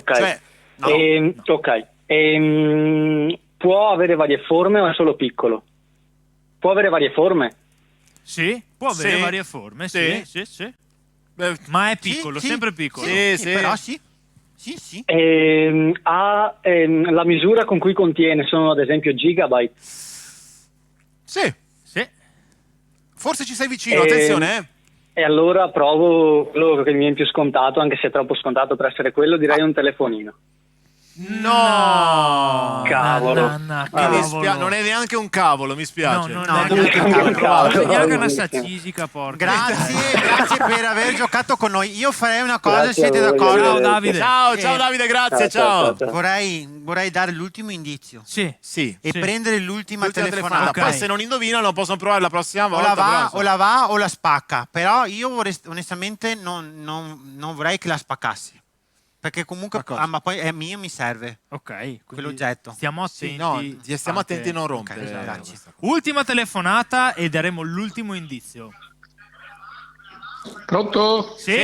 S1: Cioè,
S14: Ok. Può avere varie forme o è solo piccolo? Può avere varie forme?
S3: Sì, può avere varie forme, sì. Ma è piccolo, sempre piccolo.
S2: Sì, però sì.
S14: Ha la misura con cui contiene sono ad esempio gigabyte.
S1: Sì. Forse ci sei vicino, attenzione.
S14: E allora provo quello che mi viene più scontato, anche se è troppo scontato per essere quello, direi un telefonino.
S1: No,
S14: cavolo.
S1: Non è neanche un cavolo, mi spiace.
S3: Non è neanche una Saccisica, porca.
S2: Grazie per aver giocato con noi. Io farei una cosa, siete d'accordo?
S3: Ciao Davide.
S1: Ciao Davide, grazie, ciao.
S2: Vorrei dare l'ultimo indizio.
S1: Sì.
S2: E prendere l'ultima telefonata.
S1: Poi se non indovinano possono provare la prossima volta.
S2: O la va o la spacca. Però io onestamente non vorrei che la spaccassi. Perché comunque, ma poi è mio, mi serve.
S3: Ok,
S2: quell'oggetto.
S3: Stiamo attenti.
S1: Stiamo attenti a non rompere.
S2: Okay, grazie.
S3: Ultima telefonata e daremo l'ultimo indizio.
S15: Pronto?
S3: Sì.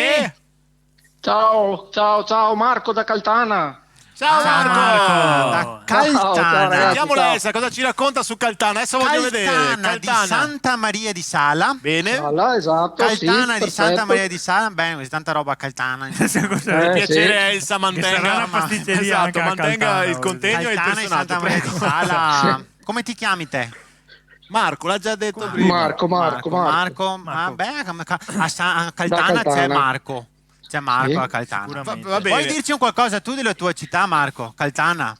S15: Ciao, Marco da Caltana.
S1: Ciao Marco!
S2: Da Caltana.
S1: Andiamo Elsa, cosa ci racconta su Caltana? Adesso voglio vedere.
S2: Caltana di Santa Maria di Sala.
S1: Bene.
S15: Esatto.
S2: Caltana di Santa Maria di Sala. Bene, così tanta roba a Caltana.
S1: Per piacere Elsa mantenga
S3: mantenga
S1: il contegno e il
S2: Caltana di Santa Maria di Sala. Come ti chiami te?
S1: Marco, l'ha già detto prima.
S2: Marco. Vabbè, a Caltana c'è Marco. C'è Marco a Caltana.
S1: Va bene.
S2: Puoi dirci un qualcosa tu della tua città, Marco? Caltana?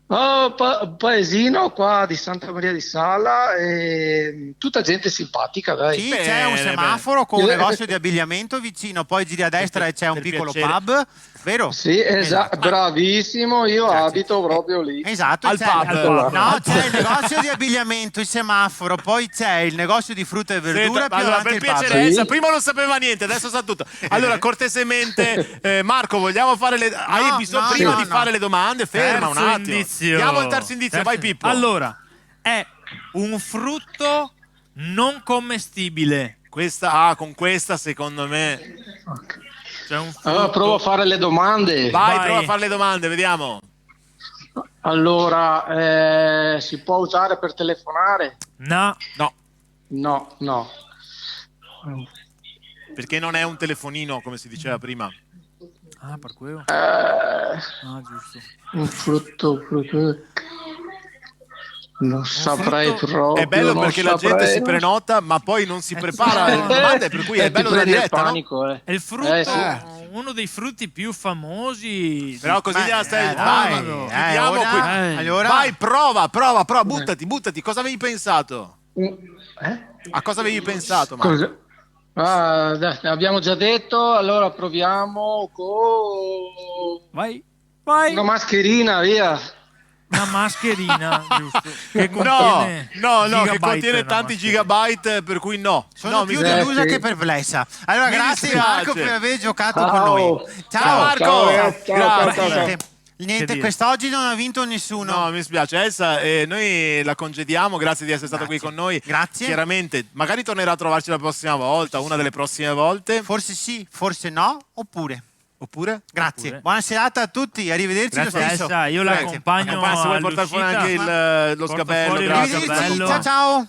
S15: Oh, paesino qua di Santa Maria di Sala, e tutta gente simpatica, dai.
S2: Sì, c'è un semaforo con un negozio di abbigliamento vicino, poi giri a destra e c'è un piccolo pub, vero?
S15: Sì, esatto, bravissimo, io abito proprio lì.
S2: Esatto,
S1: Al pub.
S2: No, c'è il negozio di abbigliamento, il semaforo, poi c'è il negozio di frutta e verdura, più
S1: allora,
S2: avanti
S1: per
S2: il pub.
S1: piacere, Elsa, prima non sapeva niente, adesso sa tutto. Allora, cortesemente, Marco, vogliamo fare le... Hai bisogno prima di fare le domande? Ferma un attimo. Diamo il terzo indizio, vai Pippo.
S3: Allora, è un frutto non commestibile.
S1: Con questa secondo me... C'è un frutto...
S15: Allora provo a fare le domande.
S1: Vai, prova a fare le domande, vediamo.
S15: Allora, si può usare per telefonare?
S3: No.
S15: No.
S1: Perché non è un telefonino, come si diceva prima.
S3: Ah, per quello. Giusto.
S15: Un frutto. Non saprei proprio.
S1: È bello perché la gente si prenota, ma poi non si prepara alle domande, per cui è bello da diretta,
S15: panico,
S1: no?
S3: È il frutto, uno dei frutti più famosi.
S1: Però così gliela stai...
S2: Chiudiamo qui. Allora...
S1: Vai, prova, buttati. Cosa avevi pensato? A cosa avevi pensato, Marco?
S15: Abbiamo già detto, allora proviamo con...
S3: Vai.
S15: Una mascherina, via.
S3: Una mascherina, giusto. Che
S1: No, che
S3: gigabyte,
S1: contiene tanti gigabyte, per cui no.
S2: Sono più delusa che perplessa. Allora, grazie Marco per aver giocato con noi. Ciao
S1: Marco.
S2: Grazie. Niente, quest'oggi non ha vinto nessuno.
S1: No, mi spiace. Elsa, noi la congediamo, grazie di essere stato qui con noi.
S2: Grazie.
S1: Chiaramente, magari tornerà a trovarci la prossima volta, una delle prossime volte.
S2: Forse sì, forse no, oppure? Grazie. Buona serata a tutti, arrivederci.
S3: Grazie,
S2: lo stesso.
S3: Elsa, io la accompagno.
S1: Se vuoi portare fuori anche lo sgabello,
S2: grazie. Ciao.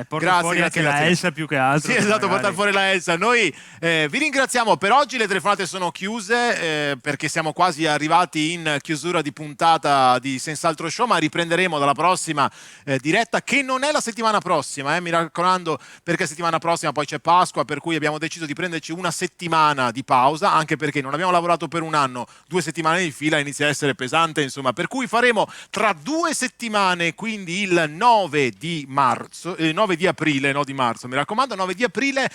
S3: Porta fuori anche la Elsa più che altro.
S1: Sì, esatto, portare fuori la Elsa. Noi vi ringraziamo per oggi, le telefonate sono chiuse perché siamo quasi arrivati in chiusura di puntata di Senz'altro Show, ma riprenderemo dalla prossima diretta, che non è la settimana prossima, mi raccomando, perché settimana prossima poi c'è Pasqua, per cui abbiamo deciso di prenderci una settimana di pausa, anche perché non abbiamo lavorato per un anno, 2 settimane di fila inizia a essere pesante, insomma, per cui faremo tra 2 settimane, quindi il 9 di marzo, 9 di aprile, no di marzo, mi raccomando, 9 di aprile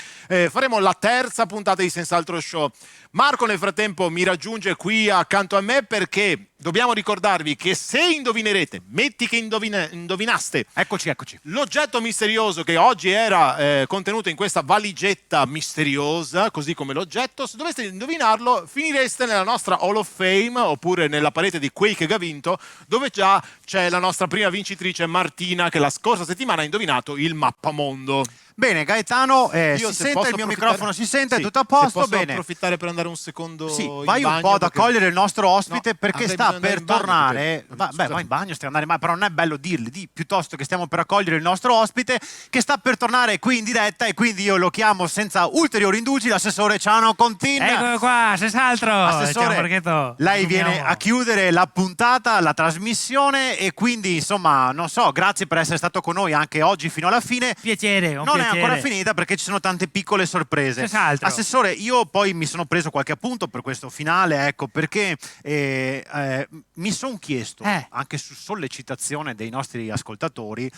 S1: faremo la terza puntata di Senz'altro Show. Marco nel frattempo mi raggiunge qui accanto a me perché dobbiamo ricordarvi che se indovinerete, metti che indovinaste,
S2: eccoci,
S1: l'oggetto misterioso che oggi era contenuto in questa valigetta misteriosa, così come l'oggetto, se doveste indovinarlo finireste nella nostra Hall of Fame oppure nella parete di Quake che ha vinto, dove già c'è la nostra prima vincitrice Martina, che la scorsa settimana ha indovinato il mappamondo.
S2: Bene, Gaetano,
S1: Io
S2: si sente, il mio microfono si sente, è tutto a posto.
S1: Posso
S2: bene.
S1: approfittare per andare un secondo in
S2: vai
S1: bagno,
S2: un po' ad
S1: perché...
S2: accogliere il nostro ospite, perché
S1: avrei
S2: sta
S1: bisogno di
S2: per
S1: andare in bagno,
S2: tornare.
S1: perché-
S2: Vai in bagno, stai andando in bagno, però non è bello dirli, piuttosto che stiamo per accogliere il nostro ospite che sta per tornare qui in diretta, e quindi io lo chiamo senza ulteriori indugi, l'assessore Ciano Contin.
S3: Eccolo qua, senz'altro.
S2: Assessore, lei viene a chiudere la puntata, la trasmissione, e quindi insomma, non so, grazie per essere stato con noi anche oggi fino alla fine.
S3: Piacere,
S2: Non è ancora finita perché ci sono tante piccole sorprese.
S3: Senz'altro.
S2: Assessore, io poi mi sono preso qualche appunto per questo finale, ecco, perché mi sono chiesto, anche su sollecitazione dei nostri ascoltatori,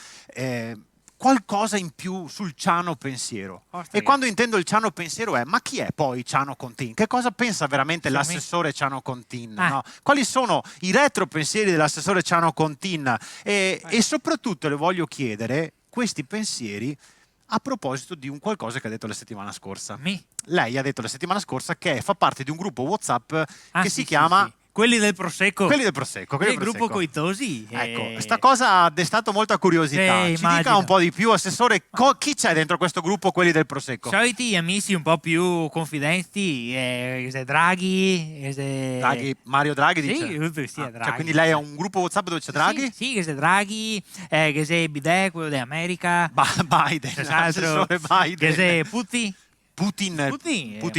S2: qualcosa in più sul Ciano Pensiero. E quando intendo il Ciano Pensiero ma chi è poi Ciano Contin? Che cosa pensa veramente l'assessore Ciano Contin? No? Quali sono i retropensieri dell'assessore Ciano Contin? E soprattutto le voglio chiedere questi pensieri a proposito di un qualcosa che ha detto la settimana scorsa. Lei ha detto la settimana scorsa che fa parte di un gruppo WhatsApp che si chiama...
S3: Quelli del Prosecco.
S2: Quelli del Prosecco.
S3: Il gruppo Coitosi.
S2: Ecco, sta cosa ha destato molta curiosità. Ci dica un po' di più, Assessore, chi c'è dentro questo gruppo, quelli del Prosecco?
S3: Soliti amici un po' più confidenti, Draghi,
S2: Mario Draghi dice?
S3: Sì, Draghi.
S2: Cioè, quindi lei ha un gruppo WhatsApp dove c'è Draghi?
S3: Sì, Draghi, Bidet, quello dell'America.
S2: Biden,
S3: Assessore
S2: Biden.
S3: Putin.
S2: Putin,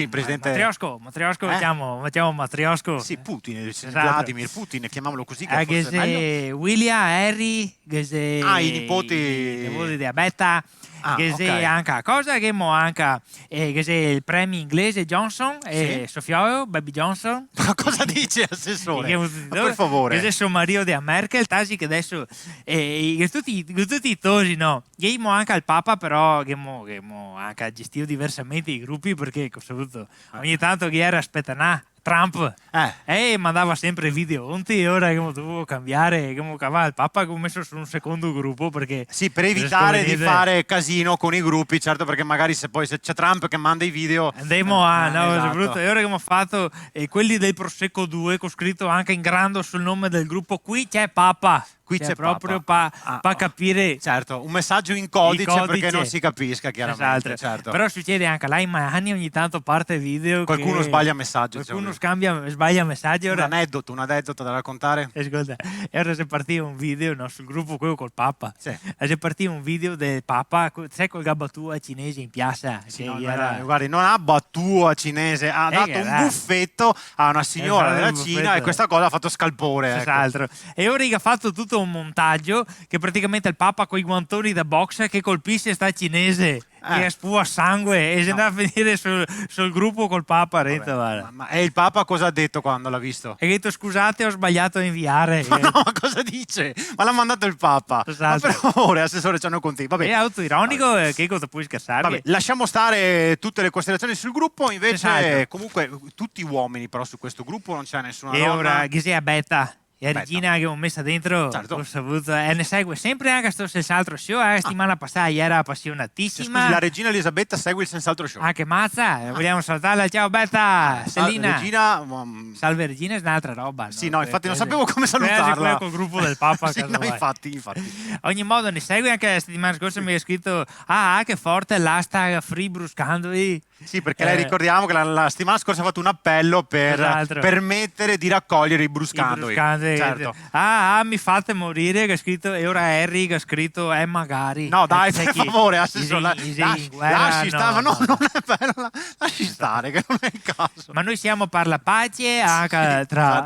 S2: presidente...
S3: Matrioshko, chiamo Matrioshko.
S2: Sì, Putin, Vladimir Putin, chiamiamolo così, che forse è meglio.
S3: William, Harry,
S2: i nipoti
S3: di Abetta,
S2: okay.
S3: Anche cosa che mo anche il premio inglese Johnson e Sofia Baby Johnson.
S2: Ma cosa dice, assessore? Per favore.
S3: Che è suo marito di Merkel, tasi che adesso tutti i tosi, no? Io mo anche al Papa, però che mo anche gestito diversamente i gruppi, perché soprattutto ogni tanto che era aspettano Trump mandava sempre video e ora che dovevo cambiare, che cavava il Papa che ho messo su un secondo gruppo, perché
S2: sì, per evitare di fare casino con i gruppi, certo, perché magari se c'è Trump che manda i video
S3: andiamo
S2: esatto.
S3: E ora che ho fatto quelli del Prosecco 2 che ho scritto anche in grande sul nome del gruppo, qui c'è Papa.
S2: Qui c'è
S3: proprio per capire,
S2: certo, un messaggio in codice perché non si capisca chiaramente.
S3: Esatto.
S2: Certo.
S3: Però succede anche là in Miami, ogni tanto parte video
S2: qualcuno sbaglia messaggio,
S3: qualcuno sbaglia messaggio.
S2: Un aneddoto da raccontare.
S3: Ascolta, e ora se partiva un video sul gruppo quello col Papa,
S2: sì.
S3: Se partiva un video del Papa, sai, col gabbatua cinese in piazza,
S2: sì, guardi, non ha battua cinese, ha dato un buffetto a una signora della Cina e questa cosa ha fatto scalpore,
S3: ecco. E ora ha fatto tutto un montaggio che praticamente il Papa con i guantoni da box che colpisce sta cinese che spua sangue e si andava a finire sul gruppo col Papa.
S2: Ma il Papa cosa ha detto quando l'ha visto?
S3: Ha detto: scusate, ho sbagliato a inviare.
S2: Ma no, ma cosa dice? Ma l'ha mandato il Papa. Ma per favore, assessore, c'hanno conti. Vabbè.
S3: È autoironico, che cosa puoi scherzare?
S2: Vabbè, lasciamo stare tutte le considerazioni sul gruppo, invece comunque tutti uomini, però su questo gruppo non c'è nessuna donna.
S3: E ora che sia Betta e Regina che ho messa dentro,
S2: certo.
S3: Ho saputo, ne segue sempre anche sto Sens'altro Show. La settimana passata era appassionatissima.
S2: Scusi, la regina Elisabetta segue il Sens'altro Show.
S3: Che mazza, vogliamo salutarla. Ciao Betta, Selina.
S2: Regina,
S3: salve Regina, è un'altra roba.
S2: Sì, no, infatti non sapevo come salutarla.
S3: Col gruppo del Papa.
S2: Sì, no, infatti.
S3: Ogni modo ne segue, anche la settimana scorsa mi ha scritto: che forte l'hashtag Free Bruscandovi.
S2: Sì, perché lei ricordiamo che la settimana scorsa ha fatto un appello per permettere di raccogliere i bruscandoli. Certo.
S3: Mi fate morire, che ha scritto, e ora Harry che ha scritto magari.
S2: No, dai, per favore, lasci stare, ma no, non è bello, lasci stare, che non è il caso.
S3: Ma noi siamo per la pace anche tra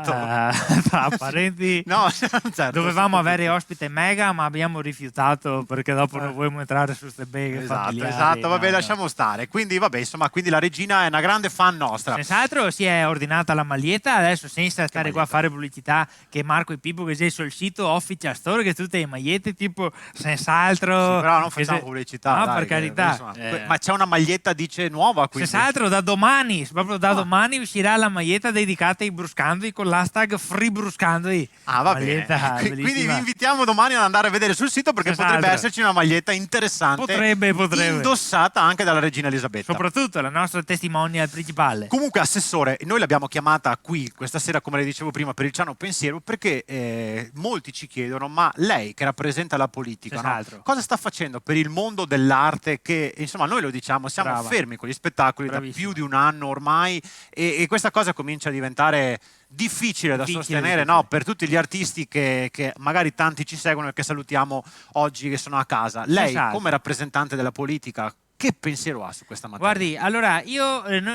S3: parenti.
S2: No, certo.
S3: Dovevamo avere ospite Mega, ma abbiamo rifiutato perché dopo non vogliamo entrare su queste beghe familiari.
S2: Esatto, vabbè, lasciamo stare. Quindi, vabbè, insomma, quindi la regina è una grande fan nostra.
S3: Senz'altro si è ordinata la maglietta, adesso senza stare qua a fare pubblicità, che Marco e Pippo che sei sul sito Official Store, che tutte le magliette tipo Senz'altro.
S2: Sì, però non facciamo pubblicità.
S3: No, per carità.
S2: Ma c'è una maglietta, dice, nuova, quindi.
S3: Senz'altro da domani, proprio da domani uscirà la maglietta dedicata ai bruscandoli con l'hashtag Free Bruscandoli.
S2: Va bene. Quindi vi invitiamo domani ad andare a vedere sul sito, perché potrebbe esserci una maglietta interessante.
S3: Potrebbe.
S2: Indossata anche dalla regina Elisabetta.
S3: Soprattutto la nostra testimonial principale.
S2: Comunque, assessore, noi l'abbiamo chiamata qui questa sera, come le dicevo prima, per il Ciano Pensiero, perché molti ci chiedono: ma lei che rappresenta la politica, no? Cosa sta facendo per il mondo dell'arte? Che insomma, noi lo diciamo, siamo fermi con gli spettacoli da più di un anno ormai, e questa cosa comincia a diventare difficile da sostenere, no? Per tutti gli artisti che magari tanti ci seguono e che salutiamo oggi, che sono a casa. Lei, come rappresentante della politica, che pensiero ha su questa materia?
S3: Guardi, allora,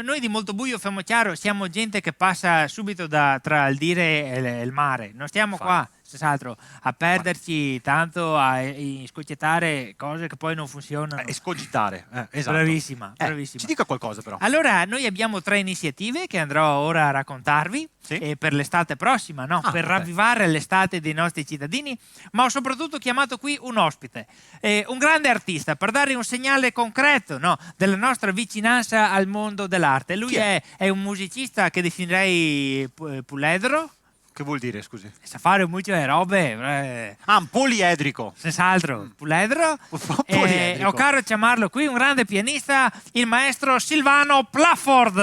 S3: noi di Molto Buio, facciamo chiaro, siamo gente che passa subito tra il dire e il mare. Non stiamo qua, senz'altro, a perderci tanto, a scoccettare cose che poi non funzionano.
S2: Escogitare, esatto.
S3: Bravissima.
S2: Ci dica qualcosa però.
S3: Allora, noi abbiamo 3 iniziative che andrò ora a raccontarvi per l'estate prossima, no? Per ravvivare l'estate dei nostri cittadini, ma ho soprattutto chiamato qui un ospite, un grande artista, per dare un segnale concreto, no? Della nostra vicinanza al mondo dell'arte. Lui è un musicista che definirei puledro.
S2: Che vuol dire, scusi?
S3: Sa fare molte robe.
S2: Un poliedrico.
S3: Senz'altro, puledro. Ho caro chiamarlo qui, un grande pianista, il maestro Silvano Plafford.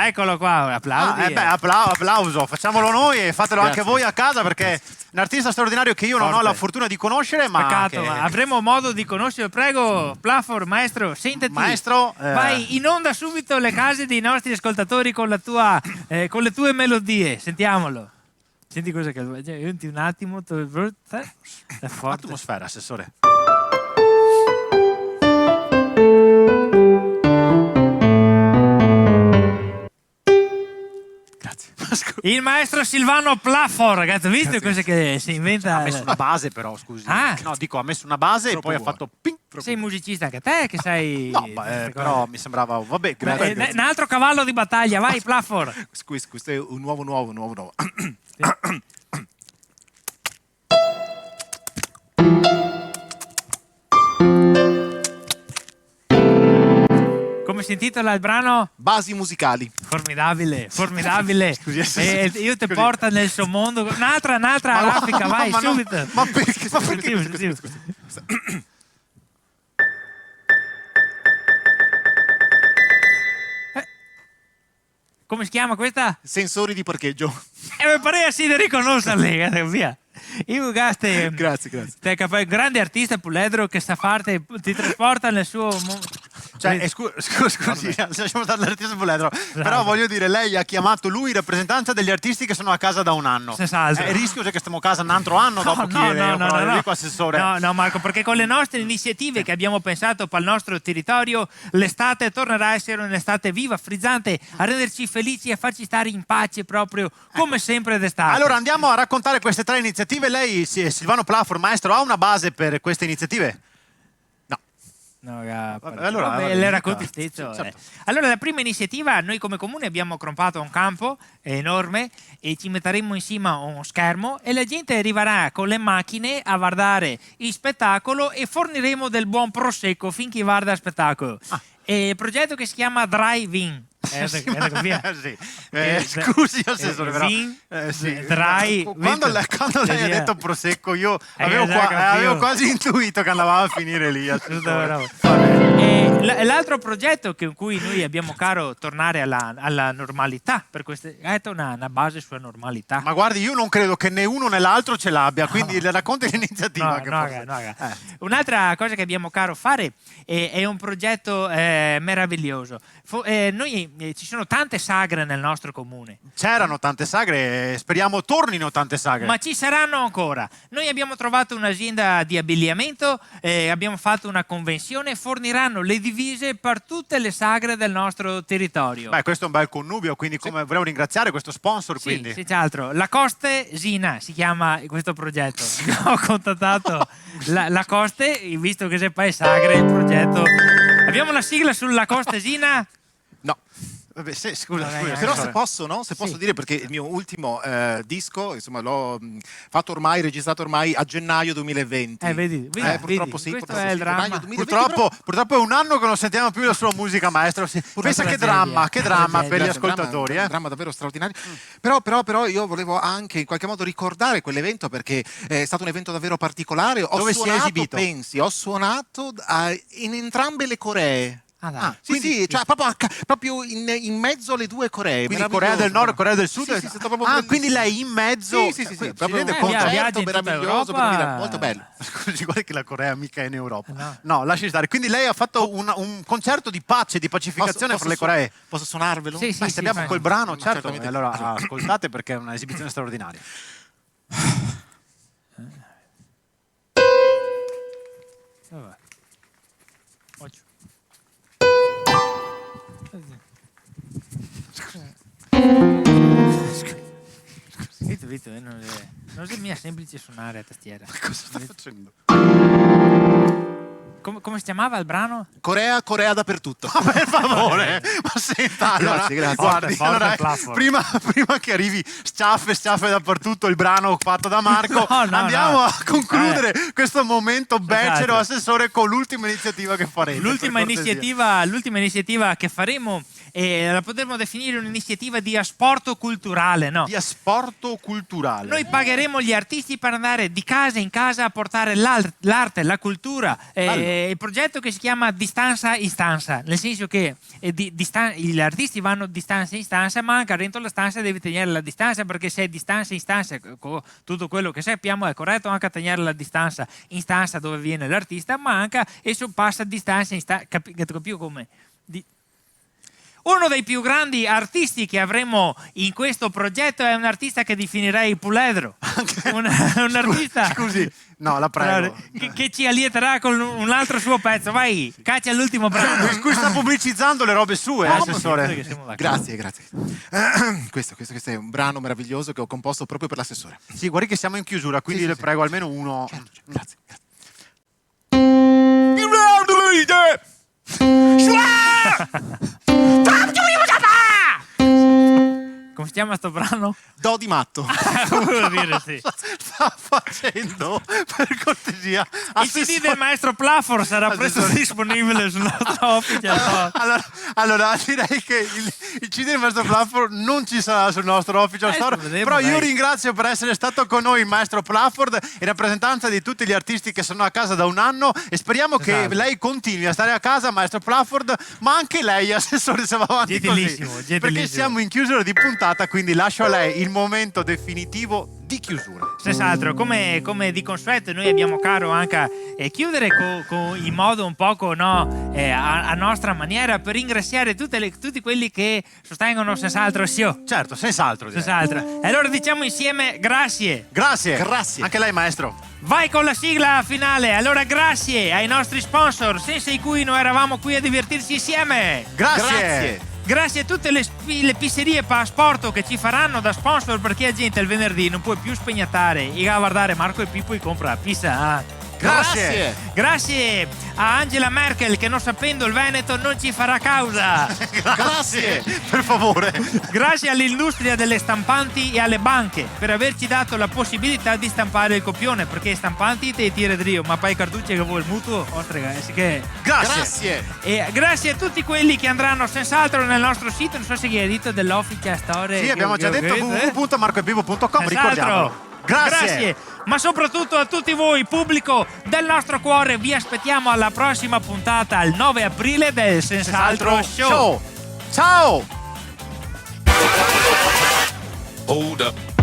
S3: Eccolo qua, applausi.
S2: Applauso, facciamolo noi e fatelo anche voi a casa, perché è un artista straordinario che io non ho la fortuna di conoscere, ma
S3: peccato, ma avremo modo di conoscerlo. Prego, Plafford, maestro, sentiti.
S2: Maestro,
S3: vai in onda subito le case dei nostri ascoltatori con le tue melodie. Sentiamolo. Senti cosa che un attimo.
S2: Atmosfera, assessore.
S3: Il maestro Silvano Plafort, ragazzi, visto cosa che si inventa?
S2: Ha messo una base però, scusi.
S3: Ah.
S2: No, dico, ha messo una base e poi ha fatto ping.
S3: Sei musicista anche te che sei...
S2: No, però mi sembrava... Vabbè, grazie.
S3: Un altro cavallo di battaglia, vai Plafort.
S1: Scusi, questo è un nuovo.
S3: Come si intitola il brano?
S1: Basi musicali.
S3: Formidabile.
S2: Scusi,
S3: Io ti porto nel suo mondo. Un'altra raffica, vai, subito.
S2: Ma perché?
S3: Scusi. Come si chiama questa?
S1: Sensori di parcheggio.
S3: Mi pare sì di riconoscerli, via. Io gaste.
S1: Grazie.
S3: Te un grande artista puledro che sa farti, ti trasporta nel suo
S2: Cioè, scusi, lasciamo stare l'artista Puledro. Però voglio dire, lei ha chiamato lui in rappresentanza degli artisti che sono a casa da un anno.
S3: Senz'altro.
S2: È il rischio che stiamo a casa un altro anno dopo dico assessore.
S3: No, Marco, perché con le nostre iniziative che abbiamo pensato per il nostro territorio, l'estate tornerà a essere un'estate viva, frizzante, a renderci felici e a farci stare in pace proprio come sempre d'estate.
S2: Allora andiamo a raccontare queste 3 iniziative. Lei, Silvano Plafort, maestro, ha una base per queste iniziative?
S3: No,
S2: allora
S3: le racconti stesso.
S2: Certo.
S3: Allora, la prima iniziativa, noi come comune abbiamo comprato un campo enorme e ci metteremo insieme a uno schermo e la gente arriverà con le macchine a guardare il spettacolo e forniremo del buon prosecco finché guarda il spettacolo. Il progetto che si chiama Drive-In.
S2: Scusi, assessore, però
S3: quando
S2: lei ha detto prosecco io avevo quasi intuito che andava a finire lì.
S3: L'altro progetto con cui noi abbiamo caro tornare alla normalità, per queste una base sulla normalità.
S2: Ma guardi, io non credo che né uno né l'altro ce l'abbia, quindi le racconti l'iniziativa.
S3: Un'altra cosa che abbiamo caro fare è un progetto meraviglioso. Noi ci sono tante sagre nel nostro comune.
S2: C'erano tante sagre, speriamo tornino tante sagre.
S3: Ma ci saranno ancora. Noi abbiamo trovato un'azienda di abbigliamento, abbiamo fatto una convenzione, forniranno le divise per tutte le sagre del nostro territorio.
S2: Beh, questo è un bel connubio, quindi come volevo ringraziare questo sponsor. Quindi.
S3: Sì, c'è altro. La Coste Zina si chiama questo progetto. Ho contattato la Coste, visto che c'è poi sagre, il progetto. Abbiamo una sigla sulla Coste Zina?
S1: No.
S2: Vabbè, scusa,
S1: però se posso dire, perché il mio ultimo disco, insomma, l'ho fatto ormai, registrato ormai a gennaio 2020.
S3: Vedi,
S1: purtroppo sì.
S3: Questo è il dramma.
S2: Purtroppo è un anno che non sentiamo più la sua musica, maestro. Pensa che dramma per gli ascoltatori.
S1: Un dramma davvero straordinario. Però io volevo anche in qualche modo ricordare quell'evento, perché è stato un evento davvero particolare.
S2: Dove si è esibito?
S1: Ho suonato in entrambe le Coree.
S2: Quindi,
S1: cioè proprio in mezzo alle 2 Coree.
S2: Quindi Corea del Nord e Corea del Sud.
S1: Sì,
S2: quindi lei in mezzo.
S1: Sì, proprio un concerto meraviglioso, molto bello.
S2: Scusi, guarda che la Corea mica è in Europa. No, lasci stare. Quindi lei ha fatto un concerto di pace, di pacificazione fra le Coree.
S1: Posso suonarvelo?
S2: Sì, se abbiamo quel brano, certo. Allora ascoltate, perché è un'esibizione straordinaria.
S3: Vito, non è mia semplice suonare a tastiera.
S2: Ma cosa sta facendo?
S3: Come si chiamava il brano?
S1: Corea dappertutto.
S2: Ma per favore, ma senta, allora,
S1: grazie.
S2: Guardi, prima che arrivi sciaffe dappertutto il brano fatto da Marco, andiamo a concludere questo momento becero, assessore, con l'ultima iniziativa che faremo.
S3: L'ultima iniziativa che faremo la potremmo definire un'iniziativa di asporto culturale, no?
S2: Di asporto culturale.
S3: Noi pagheremo gli artisti per andare di casa in casa a portare l'arte, la cultura. Il progetto che si chiama Distanza in stanza, nel senso che gli artisti vanno di stanza in stanza, ma anche dentro la stanza devi tenere la distanza, perché se è distanza in stanza, tutto quello che sappiamo è corretto anche a tenere la distanza in stanza dove viene l'artista, ma anche esso passa distanza in stanza, capisco come? Uno dei più grandi artisti che avremo in questo progetto è un artista che definirei puledro. Un artista...
S2: Scusi, no, la prego.
S3: Che ci allieterà con un altro suo pezzo. Vai, caccia l'ultimo brano.
S2: Qui sta pubblicizzando le robe sue, assessore.
S1: Grazie. Questo è un brano meraviglioso che ho composto proprio per l'assessore.
S2: Sì, guardi che siamo in chiusura, quindi le prego almeno uno.
S1: Certo, grazie.
S3: Come si chiama sto brano?
S1: Do di matto.
S3: Vuol dire sì.
S2: Sta facendo, per cortesia.
S3: Il CD del maestro Plaford sarà presto disponibile sul nostro official.
S2: Allora, direi che il CD del maestro Plaford non ci sarà sul nostro official store. Però io ringrazio per essere stato con noi il maestro Plaford in rappresentanza di tutti gli artisti che sono a casa da un anno e speriamo che lei continui a stare a casa, maestro Plaford, ma anche lei, assessore, se va avanti così. Perché siamo in chiusura di puntata, quindi lascio a lei il momento definitivo di chiusura.
S3: Senz'altro, come di consueto, noi abbiamo caro anche chiudere in modo un poco a nostra maniera per ringraziare tutti quelli che sostengono senz'altro SEO.
S2: Certo, senz'altro.
S3: E allora diciamo insieme grazie.
S2: Grazie. Anche lei, maestro.
S3: Vai con la sigla finale. Allora grazie ai nostri sponsor, senza i cui noi eravamo qui a divertirci insieme.
S2: Grazie.
S3: Grazie a tutte le pizzerie Passporto che ci faranno da sponsor, perché la gente il venerdì non può più spegnattare e a guardare Marco e Pippo e compra la pizza. Grazie a Angela Merkel che, non sapendo il Veneto, non ci farà causa.
S2: Grazie, per favore.
S3: Grazie all'industria delle stampanti e alle banche per averci dato la possibilità di stampare il copione, perché stampanti te tira drio, ma poi cartucce che vuoi il mutuo,
S2: Grazie.
S3: E grazie a tutti quelli che andranno senz'altro nel nostro sito, non so se hai detto dell'Official Store.
S2: Sì, abbiamo già detto www.marcoepivo.com, ricordiamolo. Grazie,
S3: ma soprattutto a tutti voi, pubblico del nostro cuore, vi aspettiamo alla prossima puntata, il 9 aprile del Senz'altro Show.
S2: Ciao!
S16: Hold up.